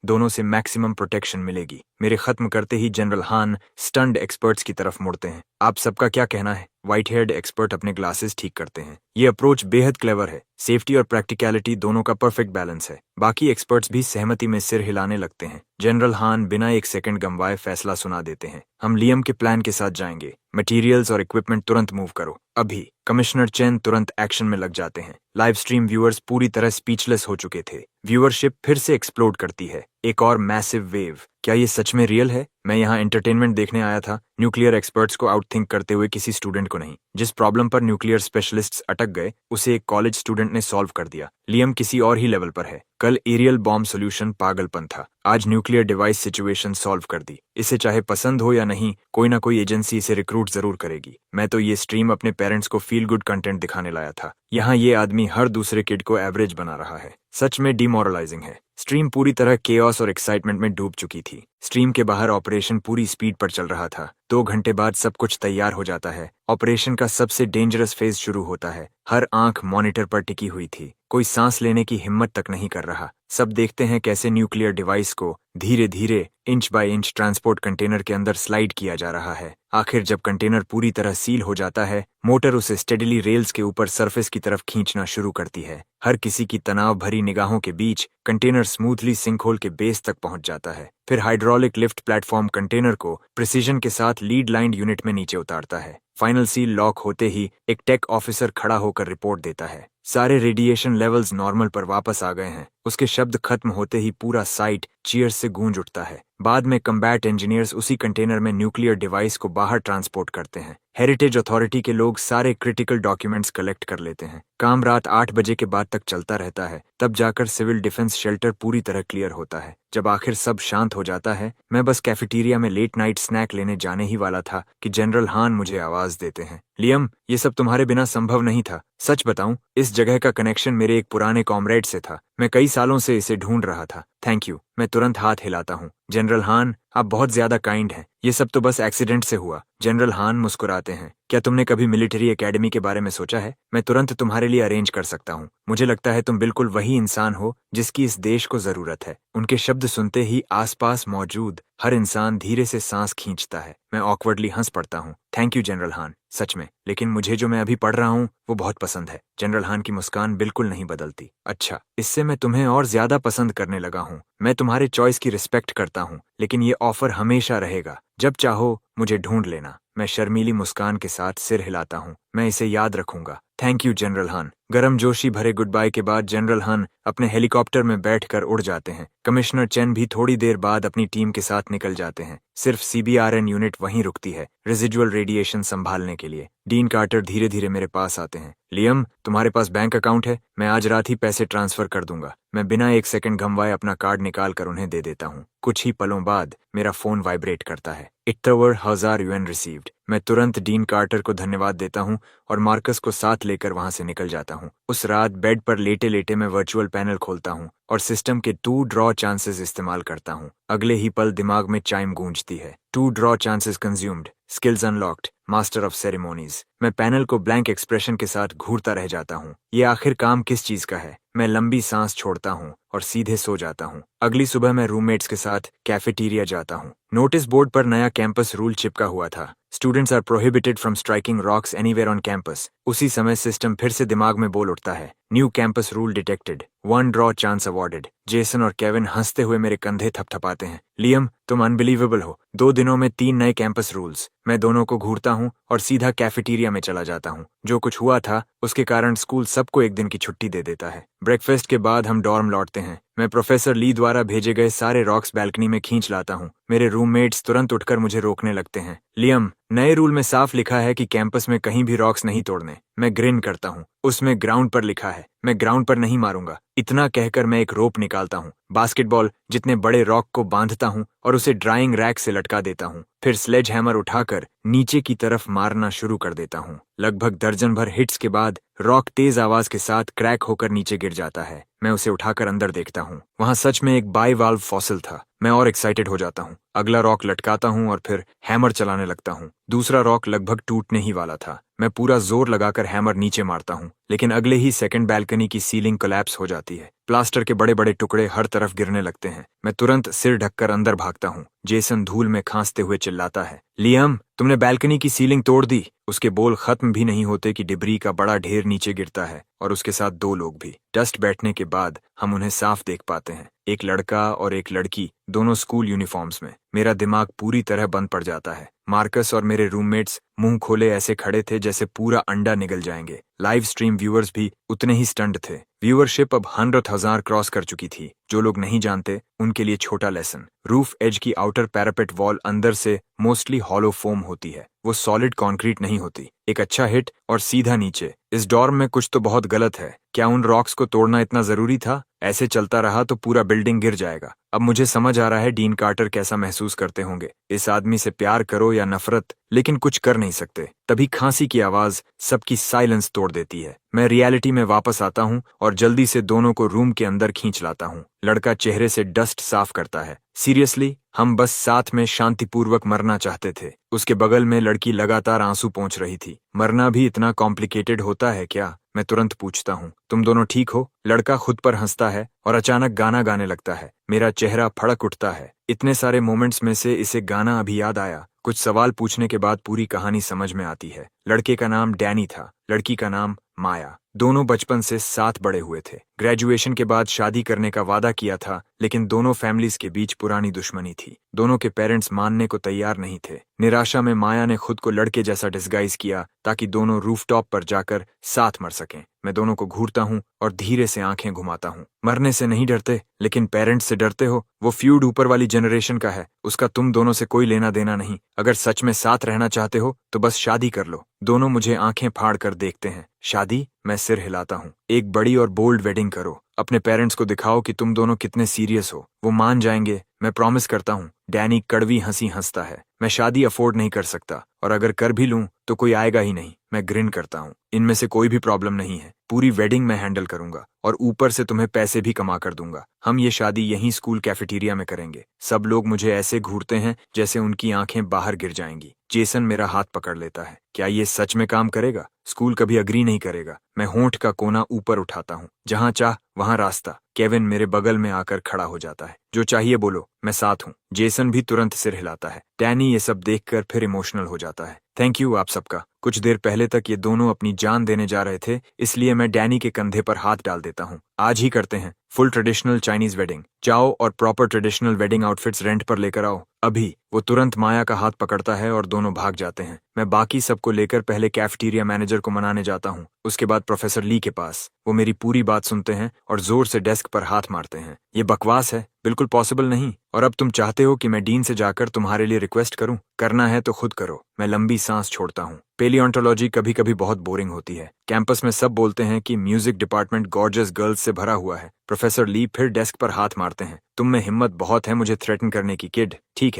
दोनों से मैक्सिमम प्रोटेक्शन मिलेगी। मेरे खत्म करते ही जनरल हान स्टन्ड एक्सपर्ट्स की तरफ मुड़ते हैं। आप सबका क्या कहना है? व्हाइट हेयर्ड एक्सपर्ट अपने ग्लासेस ठीक करते हैं। ये अप्रोच बेहद क्लेवर है। सेफ्टी और प्रैक्टिकलिटी दोनों का परफेक्ट बैलेंस है। बाकी एक्सपर्ट्स भी सहमति में सिर हिलाने लगते हैं। जनरल हान बिना एक सेकंड गंवाए फैसला सुना देते हैं। हम लियम के प्लान के साथ जाएंगे। मटेरियल्स और इक्विपमेंट तुरंत मूव करो, अभी। कमिश्नर चेन तुरंत एक्शन में लग जाते हैं। लाइव स्ट्रीम व्यूअर्स पूरी तरह स्पीचलेस हो चुके थे। व्यूअरशिप फिर से एक्सप्लोड करती है। एक और मैसिव वेव। क्या ये सच में रियल है? मैं यहाँ एंटरटेनमेंट देखने आया था, न्यूक्लियर एक्सपर्ट्स को आउटथिंक करते हुए किसी स्टूडेंट को नहीं। जिस प्रॉब्लम पर न्यूक्लियर स्पेशलिस्ट्स अटक गए, उसे एक कॉलेज स्टूडेंट ने सॉल्व कर दिया। लियम किसी और ही लेवल पर है। कल एरियल बॉम्ब सोल्यूशन पागलपन था, आज न्यूक्लियर डिवाइस सिचुएशन सॉल्व कर दी। इसे चाहे पसंद हो या नहीं, कोई ना कोई एजेंसी इसे रिक्रूट जरूर करेगी। मैं तो ये स्ट्रीम अपने पेरेंट्स को फील गुड कंटेंट दिखाने लाया था। यहाँ ये आदमी हर दूसरे किड को एवरेज बना रहा है। सच में डिमोरलाइजिंग है। स्ट्रीम पूरी तरह केओस और एक्साइटमेंट में डूब चुकी थी। स्ट्रीम के बाहर ऑपरेशन पूरी स्पीड पर चल रहा था। 2 घंटे बाद सब कुछ तैयार हो जाता है। ऑपरेशन का सबसे डेंजरस फेज शुरू होता है। हर आंख मॉनिटर पर टिकी हुई थी। कोई सांस लेने की हिम्मत तक नहीं कर रहा। सब देखते हैं कैसे न्यूक्लियर डिवाइस को धीरे धीरे inch by inch transport container के अंदर स्लाइड किया जा रहा है। आखिर जब कंटेनर पूरी तरह सील हो जाता है, मोटर उसे स्टेडिली रेल्स के ऊपर सरफेस की तरफ खींचना शुरू करती है। हर किसी की तनाव भरी निगाहों के बीच कंटेनर स्मूथली सिंकहोल के बेस तक पहुंच जाता है। फिर हाइड्रोलिक लिफ्ट प्लेटफॉर्म कंटेनर को प्रिसीजन के साथ लीड लाइन्ड यूनिट में नीचे उतारता है। फाइनल सील लॉक होते ही एक टेक ऑफिसर खड़ा होकर रिपोर्ट देता है, सारे रेडिएशन लेवल्स नॉर्मल पर वापस आ गए हैं। उसके शब्द खत्म होते ही पूरा साइट चीयर्स से गूंज उठता है। बाद में कम्बैट इंजीनियर्स उसी कंटेनर में न्यूक्लियर डिवाइस को बाहर ट्रांसपोर्ट करते हैं। हेरिटेज अथॉरिटी के लोग सारे क्रिटिकल डॉक्यूमेंट्स कलेक्ट कर लेते हैं। काम रात 8 बजे के बाद तक चलता रहता है। तब जाकर सिविल डिफेंस शेल्टर पूरी तरह क्लियर होता है। जब आखिर सब शांत हो जाता है, मैं बस कैफेटेरिया में लेट नाइट स्नैक लेने जाने ही वाला था कि जनरल हान मुझे आवाज देते हैं। लियम, ये सब तुम्हारे बिना संभव नहीं था। सच बताऊं, इस जगह का कनेक्शन मेरे एक पुराने कॉमरेड से था। मैं कई सालों से इसे ढूंढ रहा था। Thank you. मैं तुरंत हाथ हिलाता हूँ। जनरल हान, आप बहुत ज्यादा काइंड हैं। ये सब तो बस एक्सीडेंट से हुआ। जनरल हान मुस्कुराते हैं। क्या तुमने कभी मिलिट्री एकेडमी के बारे में सोचा है? मैं तुरंत तुम्हारे लिए अरेंज कर सकता हूँ। मुझे लगता है तुम बिल्कुल वही इंसान हो जिसकी इस देश को जरूरत है। उनके शब्द सुनते ही आसपास मौजूद हर इंसान धीरे से सांस खींचता है। मैं ऑकवर्डली हंस पड़ता हूँ। थैंक यू जनरल हान, सच में। लेकिन मुझे जो मैं अभी पढ़ रहा हूँ वो बहुत पसंद है। जनरल हान की मुस्कान बिल्कुल नहीं बदलती। अच्छा, इससे मैं तुम्हें और ज्यादा पसंद करने लगा हूँ। मैं तुम्हारे चॉइस की रिस्पेक्ट करता हूँ, लेकिन ये ऑफर हमेशा रहेगा। जब चाहो मुझे ढूंढ लेना। मैं शर्मीली मुस्कान के साथ सिर हिलाता हूँ। मैं इसे याद रखूंगा। थैंक यू जनरल हान। गरम जोशी भरे गुड बाय के बाद जनरल हान अपने हेलीकॉप्टर में बैठकर उड़ जाते हैं। कमिश्नर चेन भी थोड़ी देर बाद अपनी टीम के साथ निकल जाते हैं। सिर्फ CBRN यूनिट वहीं रुकती है, रेजिडुअल रेडिएशन संभालने के लिए। डीन कार्टर धीरे धीरे मेरे पास आते हैं। लियम, तुम्हारे पास बैंक अकाउंट है? मैं आज रात ही पैसे ट्रांसफर कर दूंगा। मैं बिना एक सेकंड गंवाए अपना कार्ड निकाल कर उन्हें दे देता हूँ। कुछ ही पलों बाद मेरा फोन वाइब्रेट करता है। इट्टवर 1000 UN रिसीव्ड। मैं तुरंत डीन कार्टर को धन्यवाद देता हूँ और मार्कस को साथ लेकर वहां से निकल जाता हूँ। उस रात बेड पर लेटे लेटे मैं वर्चुअल पैनल खोलता हूँ और सिस्टम के 2 ड्रॉ चांसेस इस्तेमाल करता हूँ। अगले ही पल दिमाग में चाइम गूंजती है। 2 draw chances consumed, skills unlocked, master of ceremonies. मैं पैनल को ब्लैंक एक्सप्रेशन के साथ घूरता रह जाता हूँ। ये आखिर काम किस चीज का है? मैं लंबी सांस छोड़ता हूँ और सीधे सो जाता हूँ। अगली सुबह मैं रूममेट्स के साथ कैफेटेरिया जाता हूँ। नोटिस बोर्ड पर नया कैंपस रूल चिपका हुआ था, students are prohibited from striking rocks anywhere on campus. उसी समय सिस्टम फिर से दिमाग में बोल उठता है, new campus rule detected, 1 draw chance awarded. Jason और केविन हंसते हुए मेरे कंधे थपथपाते हैं। लियम, तुम अनबिलीवेबल हो, 2 दिनों में 3 नए कैंपस रूल्स। मैं दोनों को घूरता हूँ और सीधा कैफेटेरिया में चला जाता हूँ। जो कुछ हुआ था उसके कारण स्कूल सबको एक दिन की छुट्टी दे देता है। ब्रेकफास्ट के बाद हम डॉर्म लौटते हैं। मैं प्रोफेसर ली द्वारा भेजे गए सारे रॉक्स बैल्कनी में खींच लाता हूँ। मेरे रूममेट्स तुरंत उठकर मुझे रोकने लगते हैं। लियम, नए रूल में साफ लिखा है कि कैंपस में कहीं भी रॉक्स नहीं तोड़ने। मैं ग्रिन करता हूँ। उसमें ग्राउंड पर लिखा है, मैं ग्राउंड पर नहीं मारूंगा। इतना कहकर मैं एक रोप निकालता हूँ, बास्केटबॉल जितने बड़े रॉक को बांधता हूँ और उसे ड्राइंग रैक से लटका देता हूँ। फिर स्लेज हैमर उठाकर नीचे की तरफ मारना शुरू कर देता हूँ। लगभग दर्जन भर हिट्स के बाद रॉक तेज आवाज के साथ क्रैक होकर नीचे गिर जाता है। मैं उसे उठाकर अंदर देखता हूँ। वहां सच में एक बाई वाल्व फॉसिल था। मैं और एक्साइटेड हो जाता हूँ। अगला रॉक लटकाता हूँ और फिर हैमर चलाने लगता हूँ। दूसरा रॉक लगभग टूटने ही वाला था। मैं पूरा जोर लगाकर हैमर नीचे मारता हूँ, लेकिन अगले ही सेकंड बैल्कनी की सीलिंग कोलैप्स हो जाती है। प्लास्टर के बड़े बड़े टुकड़े हर तरफ गिरने लगते हैं। मैं तुरंत सिर ढककर अंदर भागता हूँ। जेसन धूल में खांसते हुए चिल्लाता है, लियम, तुमने बैल्कनी की सीलिंग तोड़ दी। उसके बोल खत्म भी नहीं होते कि डिब्री का बड़ा ढेर नीचे गिरता है और उसके साथ 2 लोग भी। डस्ट बैठने के बाद हम उन्हें साफ देख पाते हैं, एक लड़का और एक लड़की, दोनों स्कूल यूनिफॉर्म्स में। मेरा दिमाग पूरी तरह बंद पड़ जाता है। मार्कस और मेरे रूममेट्स मुंह खोले ऐसे खड़े थे जैसे पूरा अंडा निगल जाएंगे। लाइव स्ट्रीम व्यूअर्स भी उतने ही स्टंड थे। व्यूअरशिप अब 100,000 क्रॉस कर चुकी थी। जो लोग नहीं जानते उनके लिए छोटा लेसन, रूफ एज की आउटर पैरापेट वॉल अंदर से मोस्टली हॉलो फोम होती है, वो सॉलिड कंक्रीट नहीं होती। एक अच्छा हिट और सीधा नीचे। इस डॉर्म में कुछ तो बहुत गलत है। क्या उन रॉक्स को तोड़ना इतना जरूरी था? ऐसे चलता रहा तो पूरा बिल्डिंग गिर जाएगा। अब मुझे समझ आ रहा है डीन कार्टर कैसा महसूस करते होंगे। इस आदमी से प्यार करो या नफरत, लेकिन कुछ कर नहीं सकते। तभी खांसी की आवाज सबकी साइलेंस तोड़ देती है। मैं रियलिटी में वापस आता हूँ और जल्दी से दोनों को रूम के अंदर खींच लाता हूँ। लड़का चेहरे से डस्ट साफ करता है। सीरियसली, हम बस साथ में शांतिपूर्वक मरना चाहते थे। उसके बगल में लड़की लगातार आंसू पोंछ रही थी। मरना भी इतना कॉम्प्लिकेटेड होता है क्या? मैं तुरंत पूछता हूँ। तुम दोनों ठीक हो? लड़का खुद पर हंसता है और अचानक गाना गाने लगता है। मेरा चेहरा फड़क उठता है। इतने सारे मोमेंट्स में से इसे गाना अभी याद आया। कुछ सवाल पूछने के बाद पूरी कहानी समझ में आती है। लड़के का नाम डैनी था, लड़की का नाम माया। दोनों बचपन से साथ बड़े हुए थे। ग्रेजुएशन के बाद शादी करने का वादा किया था, लेकिन दोनों फैमिलीज के बीच पुरानी दुश्मनी थी। दोनों के पेरेंट्स मानने को तैयार नहीं थे। निराशा में माया ने खुद को लड़के जैसा डिस्गाइज किया ताकि दोनों रूफटॉप पर जाकर साथ मर सकें। मैं दोनों को घूरता हूँ और धीरे से आंखें घुमाता हूँ। मरने से नहीं डरते, लेकिन पेरेंट्स से डरते हो। वो फ्यूड ऊपर वाली जनरेशन का है, उसका तुम दोनों से कोई लेना देना नहीं। अगर सच में साथ रहना चाहते हो तो बस शादी कर लो। दोनों मुझे आंखें फाड़ कर देखते हैं। शादी? मैं सिर हिलाता हूँ। एक बड़ी और बोल्ड वेडिंग करो। अपने पेरेंट्स को दिखाओ कि तुम दोनों कितने सीरियस हो। वो मान जाएंगे, मैं प्रॉमिस करता हूँ। डैनी कड़वी हंसी हंसता है। मैं शादी अफोर्ड नहीं कर सकता, और अगर कर भी लूं तो कोई आएगा ही नहीं। मैं ग्रिन करता हूँ। इनमें से कोई भी प्रॉब्लम नहीं है। पूरी वेडिंग मैं हैंडल करूंगा और ऊपर से तुम्हें पैसे भी कमा कर दूंगा। हम ये शादी यहीं स्कूल कैफेटेरिया में करेंगे। सब लोग मुझे ऐसे घूरते हैं जैसे उनकी आंखें बाहर गिर जाएंगी। जेसन मेरा हाथ पकड़ लेता है। क्या ये सच में काम करेगा? स्कूल कभी अग्री नहीं करेगा। मैं होंठ का कोना ऊपर उठाता हूँ। जहां चाह वहां रास्ता। केविन मेरे बगल में आकर खड़ा हो जाता है। जो चाहिए बोलो, मैं साथ हूँ। जेसन भी तुरंत सिर हिलाता है। डैनी ये सब देखकर फिर इमोशनल हो जाता है। थैंक यू आप सबका। कुछ देर पहले तक ये दोनों अपनी जान देने जा रहे थे, इसलिए मैं डैनी के कंधे पर हाथ डाल देता हूँ। आज ही करते हैं फुल ट्रेडिशनल चाइनीज वेडिंग। जाओ और proper traditional wedding outfits rent पर लेकर आओ अभी। वो तुरंत माया का हाथ पकड़ता है और दोनों भाग जाते हैं। मैं बाकी सबको लेकर पहले कैफेटेरिया मैनेजर को मनाने जाता हूँ, उसके बाद प्रोफेसर ली के पास। वो मेरी पूरी बात सुनते हैं और जोर से डेस्क पर हाथ मारते हैं। ये बकवास है, बिल्कुल पॉसिबल नहीं। और अब तुम चाहते हो कि मैं डीन से जाकर तुम्हारे लिए रिक्वेस्ट करूं? करना है तो खुद करो। मैं लंबी सांस छोड़ता हूँ। पेलियोंटोलॉजी कभी कभी बहुत बोरिंग होती है। कैंपस में सब बोलते हैं कि म्यूजिक डिपार्टमेंट गॉर्जियस गर्ल्स से भरा हुआ है। प्रोफेसर ली फिर डेस्क पर हाथ मारते हैं। तुम में हिम्मत बहुत है मुझे थ्रेटन करने की, किड। ठीक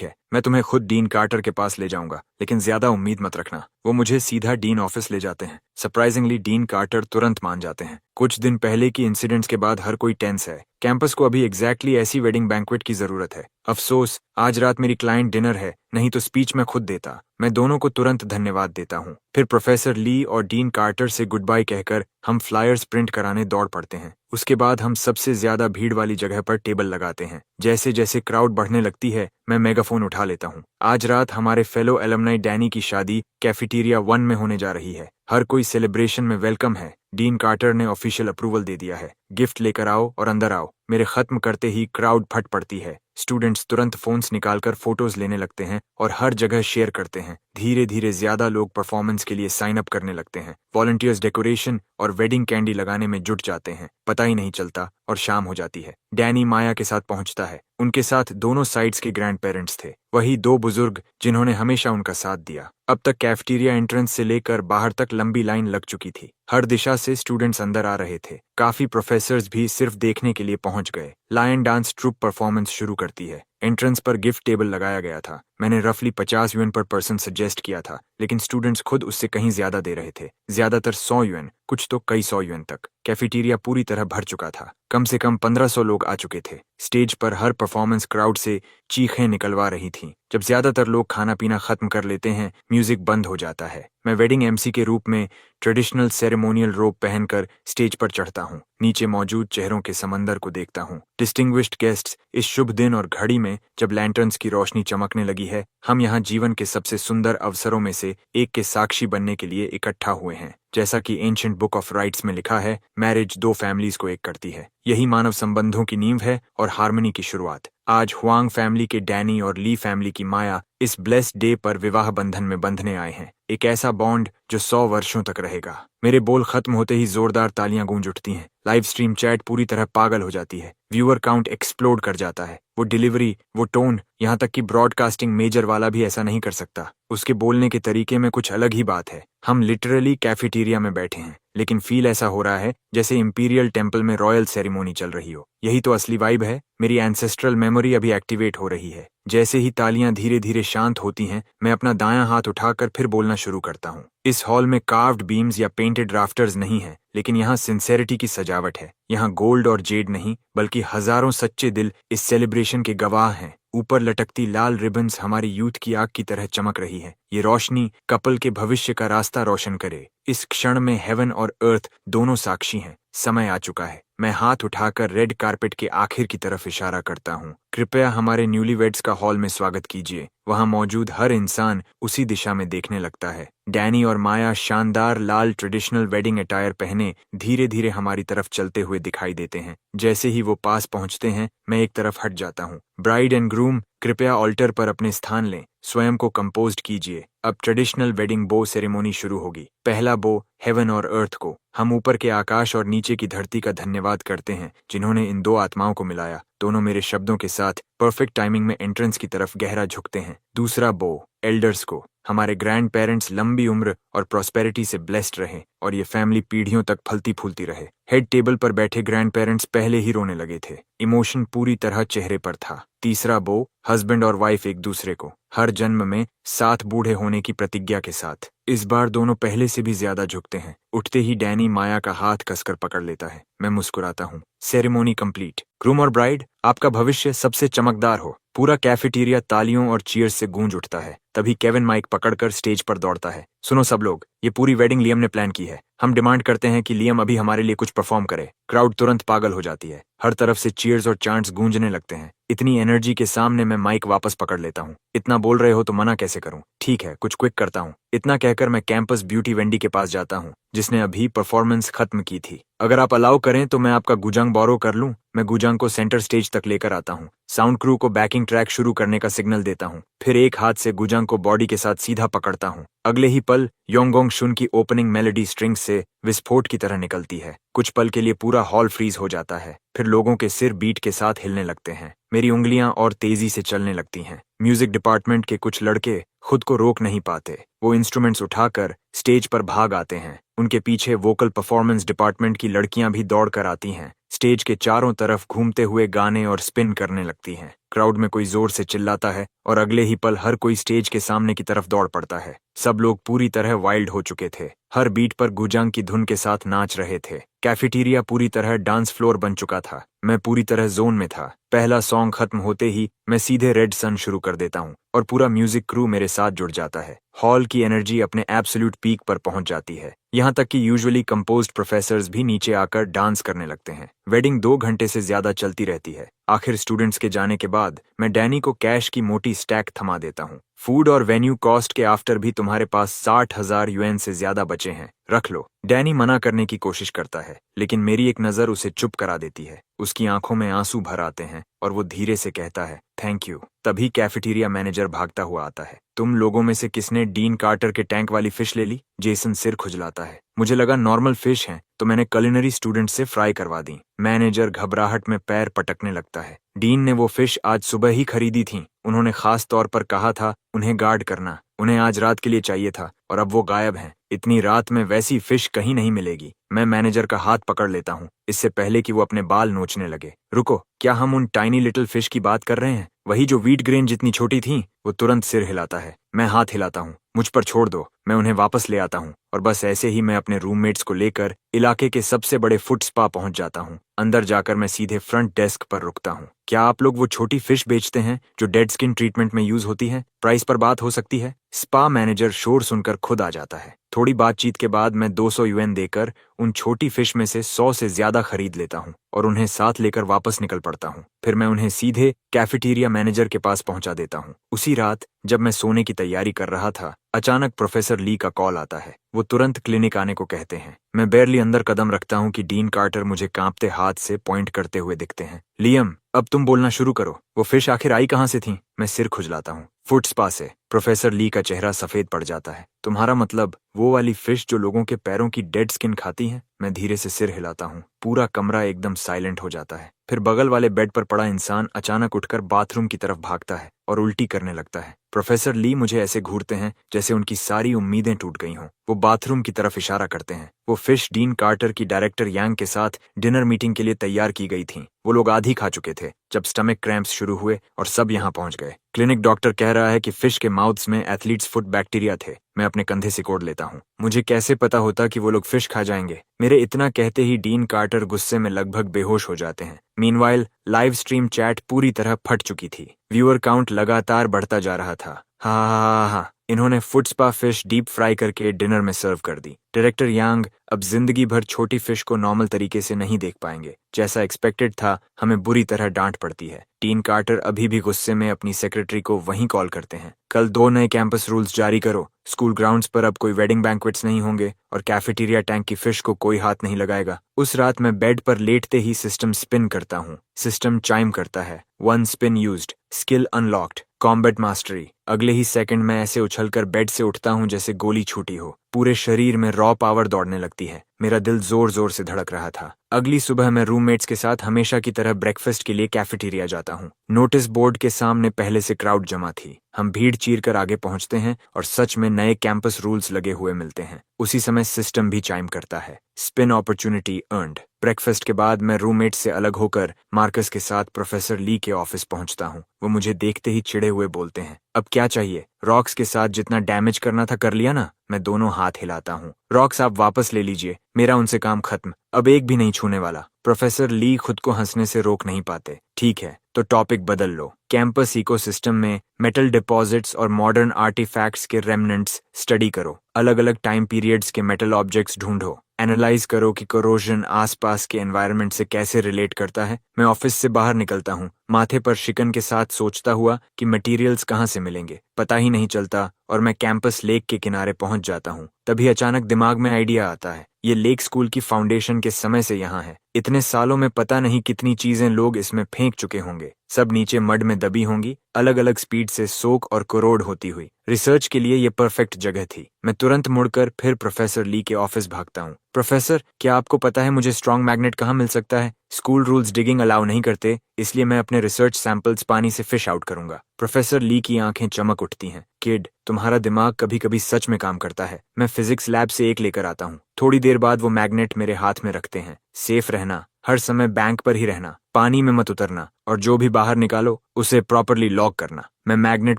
है, मैं तुम्हें खुद डीन कार्टर के पास ले जाऊंगा, लेकिन ज्यादा उम्मीद मत रखना। वो मुझे सीधा डीन ऑफिस ले जाते हैं। सरप्राइजिंगली डीन कार्टर तुरंत मान जाते हैं। कुछ दिन पहले की इंसिडेंट्स के बाद हर कोई टेंस है। कैंपस को अभी एग्जैक्टली ऐसी वेडिंग बैंक्वेट की जरूरत है। अफसोस, आज रात मेरी क्लाइंट डिनर है, नहीं तो स्पीच मैं खुद देता। मैं दोनों को तुरंत धन्यवाद देता हूँ। फिर प्रोफेसर ली और डीन कार्टर से गुड बाय कहकर हम फ्लायर्स प्रिंट कराने दौड़ पड़ते हैं। उसके बाद हम सबसे ज्यादा भीड़ वाली जगह पर टेबल लगाते हैं। जैसे जैसे क्राउड बढ़ने लगती है, मैं मेगाफोन उठा लेता हूँ। आज रात हमारे फेलो एलुमनाई डैनी की शादी कैफेटेरिया 1 में होने जा रही है। हर कोई सेलिब्रेशन में वेलकम है। डीन कार्टर ने ऑफिशियल अप्रूवल दे दिया है। गिफ्ट लेकर आओ और अंदर आओ। मेरे खत्म करते ही क्राउड फट पड़ती है। स्टूडेंट्स तुरंत फोन्स निकालकर फोटोज लेने लगते हैं और हर जगह शेयर करते हैं। धीरे धीरे ज्यादा लोग परफॉर्मेंस के लिए साइन अप करने लगते हैं। वॉलंटियर्स डेकोरेशन और वेडिंग कैंडी लगाने में जुट जाते हैं। पता ही नहीं चलता और शाम हो जाती है। डैनी माया के साथ पहुंचता है। उनके साथ दोनों साइड्स के ग्रैंड पेरेंट्स थे, वही दो बुजुर्ग जिन्होंने हमेशा उनका साथ दिया। अब तक कैफेटेरिया एंट्रेंस से लेकर बाहर तक लंबी लाइन लग चुकी थी। हर दिशा से स्टूडेंट्स अंदर आ रहे थे। काफी प्रोफेसर्स भी सिर्फ देखने के लिए पहुंच गए। लायन डांस ट्रूप परफॉर्मेंस शुरू करती है। एंट्रेंस पर गिफ्ट टेबल लगाया गया था। मैंने रफली 50 यूएन पर पर्सन सजेस्ट किया था, लेकिन स्टूडेंट्स खुद उससे कहीं ज्यादा दे रहे थे। ज्यादातर 100 यूएन, कुछ तो कई 100 यूएन तक। कैफेटेरिया पूरी तरह भर चुका था। कम से कम 1500 लोग आ चुके थे। स्टेज पर हर परफॉर्मेंस क्राउड से चीखें निकलवा रही थीं। जब ज्यादातर लोग खाना पीना खत्म कर लेते हैं, म्यूजिक बंद हो जाता है। मैं वेडिंग एमसी के रूप में ट्रेडिशनल सेरेमोनियल रोब पहनकर स्टेज पर चढ़ता हूँ। नीचे मौजूद चेहरों के समंदर को देखता हूँ। डिस्टिंग्विश्ड गेस्ट्स, इस शुभ दिन और घड़ी में जब लैंटर्न्स की रोशनी चमकने लगी है, हम यहाँ जीवन के सबसे सुंदर अवसरों में से एक के साक्षी बनने के लिए इकट्ठा हुए हैं। जैसा कि एंशिएंट बुक ऑफ राइट्स में लिखा है, मैरिज दो फैमिलीज को एक करती है। यही मानव संबंधों की नींव है और हार्मनी की शुरुआत। आज हुआंग फैमिली के डैनी और ली फैमिली की माया इस ब्लेस्ड डे पर विवाह बंधन में बंधने आए हैं। एक ऐसा बॉन्ड जो 100 वर्षों तक रहेगा। मेरे बोल खत्म होते ही जोरदार तालियां गूंज उठती हैं। लाइव स्ट्रीम चैट पूरी तरह पागल हो जाती है। व्यूअर काउंट एक्सप्लोड कर जाता है। वो डिलीवरी, वो टोन, यहाँ तक कि ब्रॉडकास्टिंग मेजर वाला भी ऐसा नहीं कर सकता। उसके बोलने के तरीके में कुछ अलग ही बात है। हम लिटरली कैफेटेरिया में बैठे हैं, लेकिन फील ऐसा हो रहा है जैसे इंपीरियल टेम्पल में रॉयल सेरेमोनी चल रही हो। यही तो असली वाइब है। मेरी एंसेस्ट्रल मेमोरी अभी एक्टिवेट हो रही है। जैसे ही तालियां धीरे धीरे शांत होती हैं, मैं अपना दायां हाथ उठाकर फिर बोलना शुरू करता हूँ। इस हॉल में कार्व्ड बीम्स या पेंटेड राफ्टर्स नहीं है, लेकिन यहाँ सिंसेरिटी की सजावट है। यहाँ गोल्ड और जेड नहीं, बल्कि हजारों सच्चे दिल इस सेलिब्रेशन के गवाह हैं। ऊपर लटकती लाल रिबन्स हमारी यूथ की आग की तरह चमक रही है। ये रोशनी कपल के भविष्य का रास्ता रोशन करे। इस क्षण में हेवन और अर्थ दोनों साक्षी हैं। समय आ चुका है। मैं हाथ उठाकर रेड कारपेट के आखिर की तरफ इशारा करता हूँ। कृपया हमारे न्यूलीवेड्स का हॉल में स्वागत कीजिए। वहाँ मौजूद हर इंसान उसी दिशा में देखने लगता है। डैनी और माया शानदार लाल ट्रेडिशनल वेडिंग अटायर पहने धीरे धीरे हमारी तरफ चलते हुए दिखाई देते हैं। जैसे ही वो पास पहुंचते हैं, मैं एक तरफ हट जाता हूँ। ब्राइड एंड ग्रूम, कृपया ऑल्टर पर अपने स्थान लें। स्वयं को कंपोज्ड कीजिए। अब ट्रेडिशनल वेडिंग बो सेरेमोनी शुरू होगी। पहला बो हेवन और अर्थ को। हम ऊपर के आकाश और नीचे की धरती का धन्यवाद करते हैं, जिन्होंने इन दो आत्माओं को मिलाया। दोनों मेरे शब्दों के साथ परफेक्ट टाइमिंग में एंट्रेंस की तरफ गहरा झुकते हैं। दूसरा बो एल्डर्स को। हमारे ग्रैंड पेरेंट्स लंबी उम्र और प्रॉस्पेरिटी से ब्लेस्ड रहे और ये फैमिली पीढ़ियों तक फलती फूलती रहे। हेड टेबल पर बैठे ग्रैंड पेरेंट्स पहले ही रोने लगे थे। इमोशन पूरी तरह चेहरे पर था। तीसरा बो हस्बैंड और वाइफ एक दूसरे को, हर जन्म में साथ बूढ़े होने की प्रतिज्ञा के साथ। इस बार दोनों पहले से भी ज्यादा झुकते हैं। उठते ही डैनी माया का हाथ कसकर पकड़ लेता है। मैं मुस्कुराता हूँ। Ceremony complete. ग्रूम और ब्राइड, आपका भविष्य सबसे चमकदार हो। पूरा कैफेटेरिया तालियों और चीयर्स से गूंज उठता है। तभी केविन माइक पकड़कर स्टेज पर दौड़ता है। सुनो सब लोग, ये पूरी वेडिंग लियम ने प्लान की है। हम डिमांड करते हैं कि लियम अभी हमारे लिए कुछ परफॉर्म करे। क्राउड तुरंत पागल हो जाती है। हर तरफ से चीयर्स और चांट्स गूंजने लगते हैं। इतनी एनर्जी के सामने मैं माइक वापस पकड़ लेता हूँ। इतना बोल रहे हो तो मना कैसे करूँ? ठीक है, कुछ क्विक करता हूँ। इतना कहकर मैं कैंपस ब्यूटी वेंडी के पास जाता हूँ, जिसने अभी परफॉर्मेंस खत्म की थी। अगर आप अलाउ करें तो मैं आपका गुजांग बोरो कर लूं। मैं गुजांग को सेंटर स्टेज तक लेकर आता हूँ। साउंड क्रू को बैकिंग ट्रैक शुरू करने का सिग्नल देता हूँ। फिर एक हाथ से गुजांग को बॉडी के साथ सीधा पकड़ता हूँ। अगले ही पल योंगोंग शुन की ओपनिंग मेलोडी स्ट्रिंग्स से विस्फोट की तरह निकलती है। कुछ पल के लिए पूरा हॉल फ्रीज हो जाता है। फिर लोगों के सिर बीट के साथ हिलने लगते हैं। मेरी उंगलियां और तेजी से चलने लगती हैं। म्यूजिक डिपार्टमेंट के कुछ लड़के खुद को रोक नहीं पाते। वो इंस्ट्रूमेंट्स उठाकर स्टेज पर भाग आते हैं। उनके पीछे वोकल परफॉर्मेंस डिपार्टमेंट की लड़कियां भी दौड़ कर आती हैं। स्टेज के चारों तरफ घूमते हुए गाने और स्पिन करने लगती हैं। क्राउड में कोई जोर से चिल्लाता है और अगले ही पल हर कोई स्टेज के सामने की तरफ दौड़ पड़ता है। सब लोग पूरी तरह वाइल्ड हो चुके थे, हर बीट पर गुजांग की धुन के साथ नाच रहे थे। कैफेटेरिया पूरी तरह डांस फ्लोर बन चुका था। मैं पूरी तरह जोन में था। पहला सॉन्ग खत्म होते ही मैं सीधे रेड सन शुरू कर देता हूँ और पूरा म्यूजिक क्रू मेरे साथ जुड़ जाता है। हॉल की एनर्जी अपने एब्सोल्यूट पीक पर पहुंच जाती है, यहाँ तक कि यूजुअली कंपोज्ड प्रोफेसर्स भी नीचे आकर डांस करने लगते हैं। वेडिंग 2 घंटे से ज्यादा चलती रहती है। आखिर स्टूडेंट्स के जाने के बाद मैं डैनी को कैश की मोटी स्टैक थमा देता हूँ। फूड और वेन्यू कॉस्ट के आफ्टर भी तुम्हारे पास 60,000 यूएन से ज्यादा बचे हैं, रख लो। डैनी मना करने की कोशिश करता है, लेकिन मेरी एक नजर उसे चुप करा देती है। उसकी आंखों में आंसू भर आते हैं और वो धीरे से कहता है, थैंक यू। तभी कैफेटेरिया मैनेजर भागता हुआ आता है। तुम लोगों में से किसने डीन कार्टर के टैंक वाली फिश ले ली? जेसन सिर खुजलाता है। मुझे लगा नॉर्मल फिश हैं, तो मैंने कुलिनरी स्टूडेंट से फ्राई करवा दी। मैनेजर घबराहट में पैर पटकने लगता है। डीन ने वो फिश आज सुबह ही खरीदी थी। उन्होंने खास तौर पर कहा था उन्हें गार्ड करना। उन्हें आज रात के लिए चाहिए था और अब वो गायब हैं। इतनी रात में वैसी फिश कहीं नहीं मिलेगी। मैं मैनेजर का हाथ पकड़ लेता हूँ, इससे पहले कि वो अपने बाल नोचने लगे। रुको, क्या हम उन टाइनी लिटिल फिश की बात कर रहे हैं? वही जो व्हीट ग्रेन जितनी छोटी थी? वो तुरंत सिर हिलाता है। मैं हाथ हिलाता हूँ, मुझ पर छोड़ दो, मैं उन्हें वापस ले आता हूँ। और बस ऐसे ही मैं अपने रूममेट्स को लेकर इलाके के सबसे बड़े फुट स्पा पहुंच जाता हूँ। अंदर जाकर मैं सीधे फ्रंट डेस्क पर रुकता हूँ। क्या आप लोग वो छोटी फिश बेचते हैं जो डेड स्किन ट्रीटमेंट में यूज होती है? प्राइस पर बात हो सकती है? स्पा मैनेजर शोर सुनकर खुद आ जाता है। थोड़ी बातचीत के बाद मैं 200 यूएन देकर उन छोटी फिश में से 100 से ज्यादा खरीद लेता हूँ और उन्हें साथ लेकर वापस निकल पड़ता हूँ। फिर मैं उन्हें सीधे कैफेटेरिया मैनेजर के पास पहुंचा देता हूँ। उसी रात जब मैं सोने की तैयारी कर रहा था, अचानक प्रोफेसर ली का कॉल आता है। वो तुरंत क्लिनिक आने को कहते हैं। मैं बैरली अंदर कदम रखता हूँ कि डीन कार्टर मुझे कांपते हाथ से पॉइंट करते हुए दिखते हैं। लियम, अब तुम बोलना शुरू करो। वो फिश आखिर आई कहाँ से थी? मैं सिर खुजलाता हूँ। फुट स्पा से। प्रोफेसर ली का चेहरा सफेद पड़ जाता है। तुम्हारा मतलब वो वाली फिश जो लोगों के पैरों की डेड स्किन खाती है? मैं धीरे से सिर हिलाता हूँ। पूरा कमरा एकदम साइलेंट हो जाता है। फिर बगल वाले बेड पर पड़ा इंसान अचानक उठकर बाथरूम की तरफ भागता है और उल्टी करने लगता है। प्रोफेसर ली मुझे ऐसे घूरते हैं जैसे उनकी सारी उम्मीदें टूट गई हों। वो बाथरूम की तरफ इशारा करते हैं। वो फिश डीन कार्टर की डायरेक्टर यांग के साथ डिनर मीटिंग के लिए तैयार की गई थी। वो लोग आधी खा चुके थे जब स्टमक क्रैम्प्स शुरू हुए और सब यहाँ पहुंच गए। क्लिनिक डॉक्टर कह रहा है कि फिश के माउथ्स में एथलीट्स फुट बैक्टीरिया थे। मैं अपने कंधे से कोड़ लेता हूँ। मुझे कैसे पता होता कि वो लोग फिश खा जाएंगे? मेरे इतना कहते ही डीन कार्टर गुस्से में लगभग बेहोश हो जाते हैं। मीनवाइल लाइव स्ट्रीम चैट पूरी तरह फट चुकी थी। व्यूअर काउंट लगातार बढ़ता जा रहा था। हाँ, इन्होंने foot spa fish deep fry करके डिनर में सर्व कर दी। डायरेक्टर यांग अब जिंदगी भर छोटी फिश को नॉर्मल तरीके से नहीं देख पाएंगे। जैसा एक्सपेक्टेड था, हमें बुरी तरह डांट पड़ती है। डीन कार्टर अभी भी गुस्से में अपनी सेक्रेटरी को वहीं कॉल करते हैं। कल 2 नए कैंपस रूल्स जारी करो। स्कूल ग्राउंड्स पर अब कोई वेडिंग बैंक्वेट्स नहीं होंगे और कैफेटेरिया टैंक की फिश को कोई हाथ नहीं लगाएगा। उस रात मैं बेड पर लेटते ही सिस्टम स्पिन करता हूँ। सिस्टम चाइम करता है। 1 spin used, skill unlocked, combat mastery. अगले ही सेकंड में ऐसे उछलकर बेड से उठता हूँ जैसे गोली छूटी हो। पूरे शरीर में रॉ पावर दौड़ने लगती है। मेरा दिल जोर जोर से धड़क रहा था। अगली सुबह मैं रूममेट्स के साथ हमेशा की तरह ब्रेकफास्ट के लिए कैफेटेरिया जाता हूँ। नोटिस बोर्ड के सामने पहले से क्राउड जमा थी। हम भीड़ चीर कर आगे पहुंचते हैं और सच में नए कैंपस रूल्स लगे हुए मिलते हैं। उसी समय सिस्टम भी चाइम करता है। Spin opportunity earned. ब्रेकफास्ट के बाद मैं रूममेट से अलग होकर मार्कस के साथ प्रोफेसर ली के ऑफिस पहुंचता हूँ। वो मुझे देखते ही चिढ़े हुए बोलते हैं, अब क्या चाहिए? रॉक्स के साथ जितना डैमेज करना था कर लिया ना? मैं दोनों हाथ हिलाता हूँ। रॉक्स आप वापस ले लीजिए, मेरा उनसे काम खत्म, अब एक भी नहीं छूने वाला। प्रोफेसर ली खुद को हंसने से रोक नहीं पाते। ठीक है, तो टॉपिक बदल लो। कैंपस इकोसिस्टम में मेटल डिपॉजिट्स और मॉडर्न आर्टिफैक्ट्स के रेमनेंट्स स्टडी करो। अलग अलग टाइम पीरियड्स के मेटल ऑब्जेक्ट्स ढूंढो। एनालाइज करो कि कोरोजन आसपास के एनवायरनमेंट से कैसे रिलेट करता है। मैं ऑफिस से बाहर निकलता हूँ, माथे पर शिकन के साथ सोचता हुआ कि मटेरियल्स कहाँ से मिलेंगे। पता ही नहीं चलता और मैं कैंपस लेक के किनारे पहुंच जाता हूँ। तभी अचानक दिमाग में आइडिया आता है। ये लेक स्कूल की फाउंडेशन के समय से यहाँ है। इतने सालों में पता नहीं कितनी चीजें लोग इसमें फेंक चुके होंगे। सब नीचे मड में दबी होंगी, अलग अलग स्पीड से सोक और कोरोड होती हुई। रिसर्च के लिए ये परफेक्ट जगह थी। मैं तुरंत मुड़कर फिर प्रोफेसर ली के ऑफिस भागता हूँ। प्रोफेसर, क्या आपको पता है मुझे स्ट्रॉन्ग मैग्नेट कहाँ मिल सकता है? स्कूल रूल्स डिगिंग अलाउ नहीं करते, इसलिए मैं अपने रिसर्च सैंपल्स पानी से फिश आउट करूंगा। प्रोफेसर ली की आंखें चमक उठती हैं। किड, तुम्हारा दिमाग कभी कभी सच में काम करता है। मैं फिजिक्स लैब से एक लेकर आता हूँ। थोड़ी देर बाद वो मैग्नेट मेरे हाथ में रखते हैं। सेफ रहना, हर समय बैंक पर ही रहना, पानी में मत उतरना और जो भी बाहर निकालो उसे प्रॉपरली लॉक करना। मैं मैग्नेट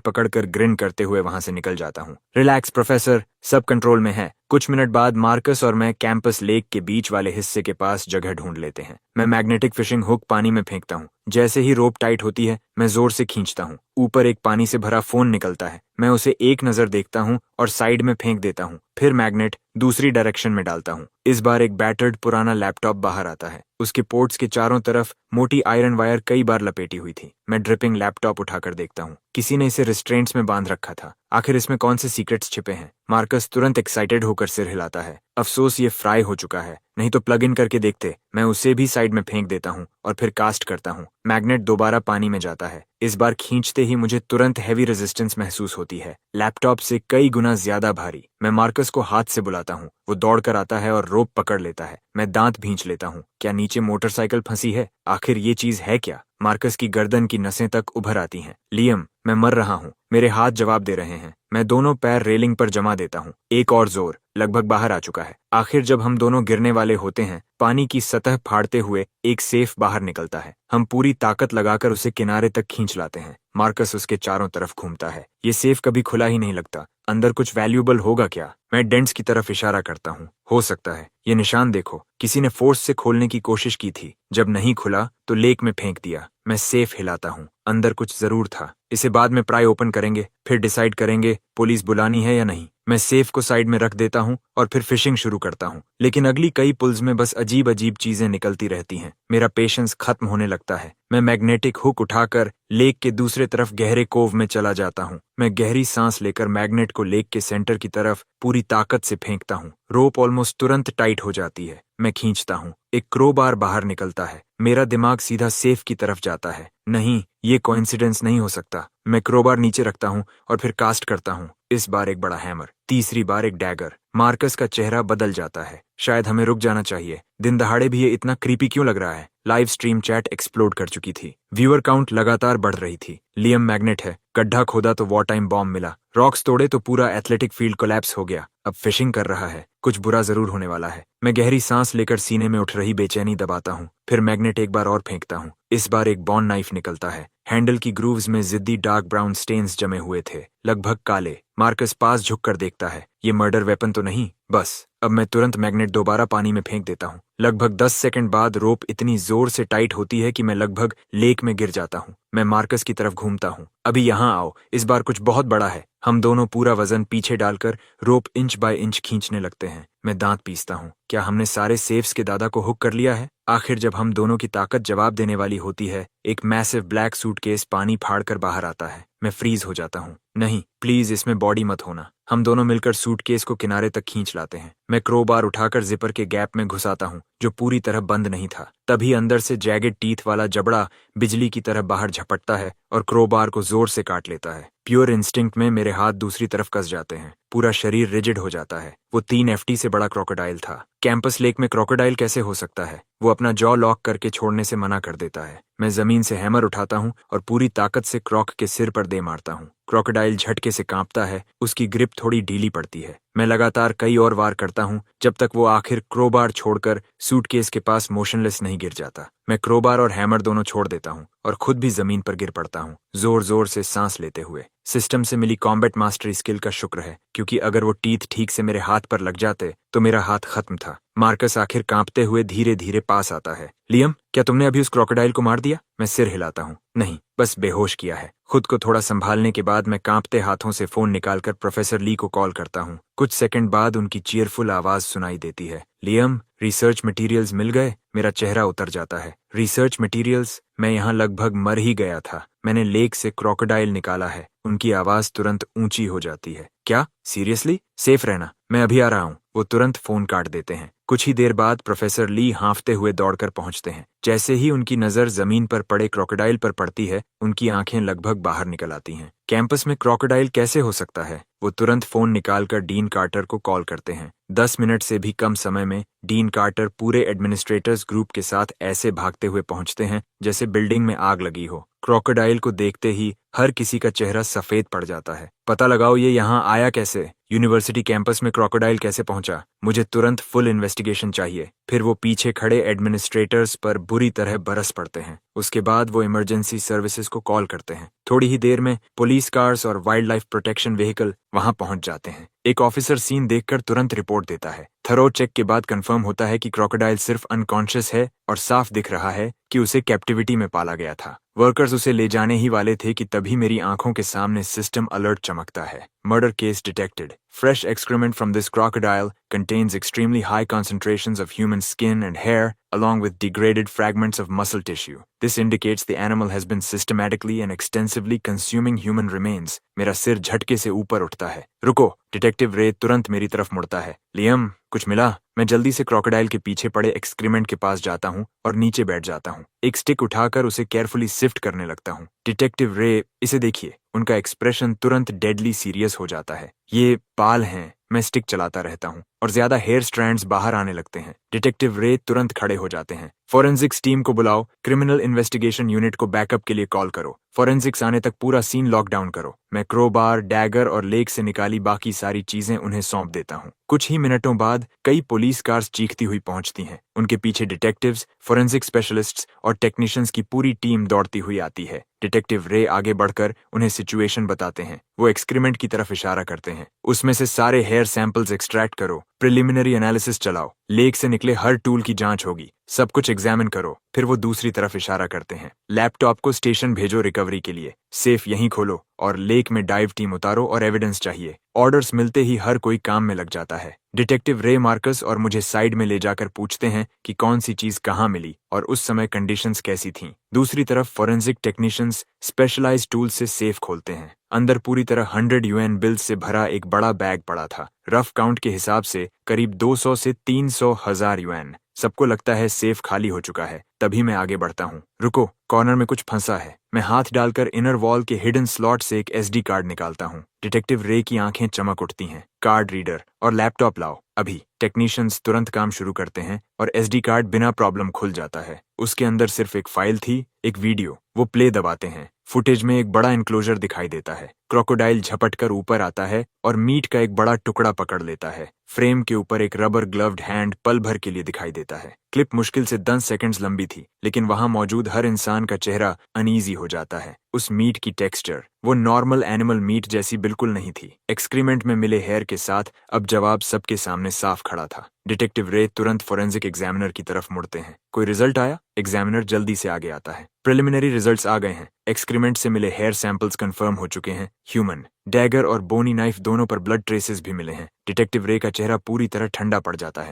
पकड़कर ग्रिन करते हुए वहां से निकल जाता हूँ। रिलैक्स प्रोफेसर, सब कंट्रोल में है। कुछ मिनट बाद मार्कस और मैं कैंपस लेक के बीच वाले हिस्से के पास जगह ढूंढ लेते हैं। मैं मैग्नेटिक फिशिंग हुक पानी में फेंकता हूँ। जैसे ही रोप टाइट होती है मैं जोर से खींचता हूँ। ऊपर एक पानी से भरा फोन निकलता है। मैं उसे एक नजर देखता हूँ और साइड में फेंक देता हूँ। फिर मैग्नेट दूसरी डायरेक्शन में डालता हूँ। इस बार एक बैटर्ड पुराना लैपटॉप बाहर आता है। उसके पोर्ट्स के चारों तरफ मोटी आयरन वायर कई बार लपेटी हुई थी। मैं ड्रिपिंग लैपटॉप उठाकर देखता हूँ। किसी ने इसे रिस्ट्रेंट्स में बांध रखा था। आखिर इसमें कौन से सीक्रेट्स छिपे हैं? मार्कस तुरंत एक्साइटेड होकर सिर हिलाता है। अफसोस ये फ्राई हो चुका है, नहीं तो प्लग इन करके देखते। मैं उसे भी साइड में फेंक देता हूँ और फिर कास्ट करता हूँ। मैग्नेट दोबारा पानी में जाता है। इस बार खींचते ही मुझे तुरंत हैवी रेजिस्टेंस महसूस होती है, लैपटॉप से कई गुना ज्यादा भारी। मैं मार्कस को हाथ से बुलाता हूँ। वो दौड़कर आता है और रोप पकड़ लेता है। मैं दांत भींच लेता हूँ। क्या नीचे मोटरसाइकिल फंसी है? आखिर ये चीज है क्या? मार्कस की गर्दन की नसें तक उभर आती हैं। लियम, मैं मर रहा हूँ। मेरे हाथ जवाब दे रहे हैं। मैं दोनों पैर रेलिंग पर जमा देता हूँ। एक और जोर, लगभग बाहर आ चुका है। आखिर जब हम दोनों गिरने वाले होते हैं, पानी की सतह फाड़ते हुए एक सेफ बाहर निकलता है। हम पूरी ताकत लगाकर उसे किनारे तक खींच लाते हैं। मार्कस उसके चारों तरफ घूमता है। ये सेफ कभी खुला ही नहीं लगता। अंदर कुछ वैल्यूएबल होगा क्या? मैं डेंट्स की तरफ इशारा करता हूँ। हो सकता है। ये निशान देखो, किसी ने फोर्स से खोलने की कोशिश की थी। जब नहीं खुला तो लेक में फेंक दिया। मैं सेफ हिलाता हूँ। अंदर कुछ जरूर था। इसे बाद में प्राय ओपन करेंगे, फिर डिसाइड करेंगे पुलिस बुलानी है या नहीं। मैं सेफ को साइड में रख देता हूँ और फिर फिशिंग शुरू करता हूँ। लेकिन अगली कई पुल्स में बस अजीब अजीब चीजें निकलती रहती हैं। मेरा पेशेंस खत्म होने लगता है। मैं मैग्नेटिक हुक उठाकर लेक के दूसरे तरफ गहरे कोव में चला जाता हूँ। मैं गहरी सांस लेकर मैग्नेट को लेक के सेंटर की तरफ पूरी ताकत से फेंकता हूँ। रोप ऑलमोस्ट तुरंत टाइट हो जाती है। मैं खींचता हूँ। एक क्रोबार बाहर निकलता है। मेरा दिमाग सीधा सेफ की तरफ जाता है। नहीं, ये कोइंसिडेंस नहीं हो सकता। मैं क्रोबार नीचे रखता हूँ और फिर कास्ट करता हूँ। इस बार एक बड़ा हैमर, तीसरी बार एक डैगर। मार्कस का चेहरा बदल जाता है। शायद हमें रुक जाना चाहिए। दिन दहाड़े भी ये इतना क्रीपी क्यों लग रहा है? लाइव स्ट्रीम चैट एक्सप्लोड कर चुकी थी। व्यूअर काउंट लगातार बढ़ रही थी। लियम मैग्नेट है। गड्ढा खोदा तो वॉर टाइम बॉम्ब मिला। रॉक्स तोड़े तो पूरा एथलेटिक फील्ड कोलैप्स हो गया। अब फिशिंग कर रहा है। कुछ बुरा जरूर होने वाला है। मैं गहरी सांस लेकर सीने में उठ रही बेचैनी दबाता हूँ। फिर मैग्नेट एक बार और फेंकता हूँ। इस बार एक बॉन नाइफ निकलता है। हैंडल की ग्रूव्स में जिद्दी डार्क ब्राउन स्टेन्स जमे हुए थे, लगभग काले। मार्कस पास झुककर देखता है। ये मर्डर वेपन तो नहीं? बस अब मैं तुरंत मैग्नेट दोबारा पानी में फेंक देता हूँ। लगभग 10 सेकंड बाद रोप इतनी जोर से टाइट होती है कि मैं लगभग लेक में गिर जाता हूँ। मैं मार्कस की तरफ घूमता हूँ। अभी यहाँ आओ, इस बार कुछ बहुत बड़ा है। हम दोनों पूरा वजन पीछे डालकर रोप इंच बाय इंच खींचने लगते हैं। मैं दांत पीसता हूँ। क्या हमने सारे सेफ्स के दादा को हुक कर लिया है? आखिर जब हम दोनों की ताकत जवाब देने वाली होती है, एक मैसिव ब्लैक सूटकेस पानी फाड़कर बाहर आता है। मैं फ्रीज हो जाता हूँ। नहीं, प्लीज इसमें बॉडी मत होना। हम दोनों मिलकर सूटकेस को किनारे तक खींच लाते हैं। मैं क्रोबार उठाकर जिपर के गैप में घुसाता हूँ, जो पूरी तरह बंद नहीं था। तभी अंदर से जैगेड टीथ वाला जबड़ा बिजली की तरह बाहर झपटता है और क्रोबार को जोर से काट लेता है। प्योर इंस्टिंक्ट में मेरे हाथ दूसरी तरफ कस जाते हैं। पूरा शरीर रिजिड हो जाता है। वो 3 FT से बड़ा क्रोकोडाइल था। कैंपस लेक में क्रोकोडाइल कैसे हो सकता है? वो अपना जॉ लॉक करके छोड़ने से मना कर देता है। मैं जमीन से हैमर उठाता हूँ और पूरी ताकत से क्रॉक के सिर पर दे मारता हूँ। क्रोकोडाइल झटके से कांपता है। उसकी ग्रिप थोड़ी ढीली पड़ती है। मैं लगातार कई और वार करता हूँ जब तक वो आखिर क्रोबार छोड़कर सूटकेस के पास मोशनलेस नहीं गिर जाता। मैं क्रोबार और हैमर दोनों छोड़ देता हूँ और खुद भी जमीन पर गिर पड़ता हूँ, जोर जोर से सांस लेते हुए। सिस्टम से मिली कॉम्बैट मास्टरी स्किल का शुक्र है, क्योंकि अगर वो टीथ ठीक से मेरे हाथ पर लग जाते तो मेरा हाथ खत्म था। मार्कस आखिर कांपते हुए धीरे धीरे पास आता है। लियम, क्या तुमने अभी उस क्रोकोडाइल को मार दिया? मैं सिर हिलाता हूँ। नहीं, बस बेहोश किया है। खुद को थोड़ा संभालने के बाद मैं कांपते हाथों से फोन निकालकर प्रोफेसर ली को कॉल करता हूँ। कुछ सेकंड बाद उनकी चीयरफुल आवाज सुनाई देती है। लियम, रिसर्च मटेरियल्स मिल गए? मेरा चेहरा उतर जाता है। Research materials? मैं यहाँ लगभग मर ही गया था। मैंने लेक से क्रोकोडाइल निकाला है। उनकी आवाज तुरंत ऊंची हो जाती है। क्या? सीरियसली? सेफ रहना, मैं अभी आ रहा हूँ। वो तुरंत फोन काट देते हैं। कुछ ही देर बाद प्रोफेसर ली हांफते हुए दौड़कर पहुंचते हैं। जैसे ही उनकी नजर जमीन पर पड़े क्रोकोडाइल पर पड़ती है, उनकी आंखें लगभग बाहर निकल आती हैं। कैंपस में क्रोकोडाइल कैसे हो सकता है? वो तुरंत फोन निकालकर डीन कार्टर को कॉल करते हैं। 10 मिनट से भी कम समय में डीन कार्टर पूरे एडमिनिस्ट्रेटर्स ग्रुप के साथ ऐसे भागते हुए पहुंचते हैं जैसे बिल्डिंग में आग लगी हो। क्रोकोडाइल को देखते ही हर किसी का चेहरा सफेद पड़ जाता है। पता लगाओ ये यहाँ आया कैसे? यूनिवर्सिटी कैंपस में क्रोकोडाइल कैसे पहुंचा? मुझे तुरंत फुल इन्वेस्टिगेशन चाहिए। फिर वो पीछे खड़े एडमिनिस्ट्रेटर्स पर बुरी तरह बरस पड़ते हैं। उसके बाद वो इमरजेंसी सर्विसेज को कॉल करते हैं। थोड़ी ही देर में पुलिस कार्स और वाइल्ड लाइफ प्रोटेक्शन व्हीकल वहां पहुंच जाते हैं। एक ऑफिसर सीन देखकर तुरंत रिपोर्ट देता है। थरो चेक के बाद कंफर्म होता है कि क्रोकोडाइल सिर्फ अनकॉन्शियस है और साफ दिख रहा है कि उसे कैप्टिविटी में पाला गया था। वर्कर्स उसे ले जाने ही वाले थे कि तभी मेरी आंखों के सामने सिस्टम अलर्ट चमकता है। Murder case detected. Fresh excrement from this crocodile contains extremely high concentrations of human skin and hair, along with degraded fragments of muscle tissue. This indicates the animal has been systematically and extensively consuming human remains. मेरा सिर झटके से ऊपर उठता है। रुको! Detective रे तुरंत मेरी तरफ मुड़ता है। लियम, कुछ मिला? मैं जल्दी से क्रोकोडाइल के पीछे पड़े एक्सक्रीमेंट के पास जाता हूँ और नीचे बैठ जाता हूँ। एक स्टिक उठाकर उसे केयरफुली सिफ्ट करने लगता हूँ। डिटेक्टिव रे, इसे देखिए। उनका एक्सप्रेशन तुरंत डेडली सीरियस हो जाता है। ये बाल हैं। मैं स्टिक चलाता रहता हूँ और ज्यादा हेयर स्ट्रैंड्स बाहर आने लगते हैं। डिटेक्टिव रे तुरंत खड़े हो जाते हैं। फॉरेंसिक्स टीम को बुलाओ। क्रिमिनल इन्वेस्टिगेशन यूनिट को बैकअप के लिए कॉल करो। फॉरेंसिक्स आने तक पूरा सीन लॉकडाउन करो। मैं क्रोबार, डैगर और लेक से निकाली बाकी सारी चीजें उन्हें सौंप देता हूँ। कुछ ही मिनटों बाद कई पुलिस कार्स चीखती हुई पहुंचती हैं। उनके पीछे डिटेक्टिव्स, फॉरेंसिक स्पेशलिस्ट्स और टेक्नीशियंस की पूरी टीम दौड़ती हुई आती है। डिटेक्टिव रे आगे बढ़कर उन्हें सिचुएशन बताते हैं। वो एक्सक्रीमेंट की तरफ इशारा करते हैं। उसमें से सारे हेयर सैंपल्स एक्सट्रैक्ट करो। प्रिलिमिनरी एनालिसिस चलाओ। लेक से निकले हर टूल की जांच होगी। सब कुछ एग्जामिन करो। फिर वो दूसरी तरफ इशारा करते हैं। लैपटॉप को स्टेशन भेजो रिकवरी के लिए। सेफ यहीं खोलो और लेक में डाइव टीम उतारो और एविडेंस चाहिए। ऑर्डर्स मिलते ही हर कोई काम में लग जाता है। डिटेक्टिव रे मार्कस और मुझे साइड में ले जाकर पूछते हैं कि कौन सी चीज कहाँ मिली और उस समय कंडीशंस कैसी थीं। दूसरी तरफ फॉरेंसिक टेक्नीशियंस स्पेशलाइज्ड टूल से सेफ खोलते हैं। अंदर पूरी तरह 100 यूएन बिल्स से भरा एक बड़ा बैग पड़ा था। रफ काउंट के हिसाब से करीब 200 से 300 हजार यूएन। सबको लगता है सेफ खाली हो चुका है। तभी मैं आगे बढ़ता हूँ। रुको, कॉर्नर में कुछ फंसा है। मैं हाथ डालकर इनर वॉल के हिडन स्लॉट से एक एसडी कार्ड निकालता हूँ। डिटेक्टिव रे की आंखें चमक उठती हैं। कार्ड रीडर और लैपटॉप लाओ अभी। टेक्नीशियंस तुरंत काम शुरू करते हैं और एसडी कार्ड बिना प्रॉब्लम खुल जाता है। उसके अंदर सिर्फ एक फाइल थी, एक वीडियो। वो प्ले दबाते हैं। फुटेज में एक बड़ा इनक्लोजर दिखाई देता है। क्रोकोडाइल झपटकर ऊपर आता है और मीट का एक बड़ा टुकड़ा पकड़ लेता है। फ्रेम के ऊपर एक रबर ग्लव्ड हैंड पल भर के लिए दिखाई देता है। क्लिप मुश्किल से 10 सेकंड्स लंबी थी, लेकिन वहां मौजूद हर इंसान का चेहरा अनईजी हो जाता है। उस मीट की टेक्सचर वो नॉर्मल एनिमल मीट जैसी बिल्कुल नहीं थी। एक्सक्रीमेंट में मिले हेयर के साथ अब जवाब सबके सामने साफ खड़ा था। डिटेक्टिव रे तुरंत फॉरेंसिक एग्जामिनर की तरफ मुड़ते हैं। कोई रिजल्ट आया? एग्जामिनर जल्दी से आगे आता है। प्रिलिमिनरी रिजल्ट्स आ गए हैं। एक्सक्रीमेंट से मिले हेयर सैंपल्स कंफर्म हो चुके हैं ह्यूमन। डैगर और बोनी नाइफ दोनों पर ब्लड ट्रेसेस भी मिले हैं। डिटेक्टिव रे का चेहरा पूरी तरह ठंडा पड़ जाता है।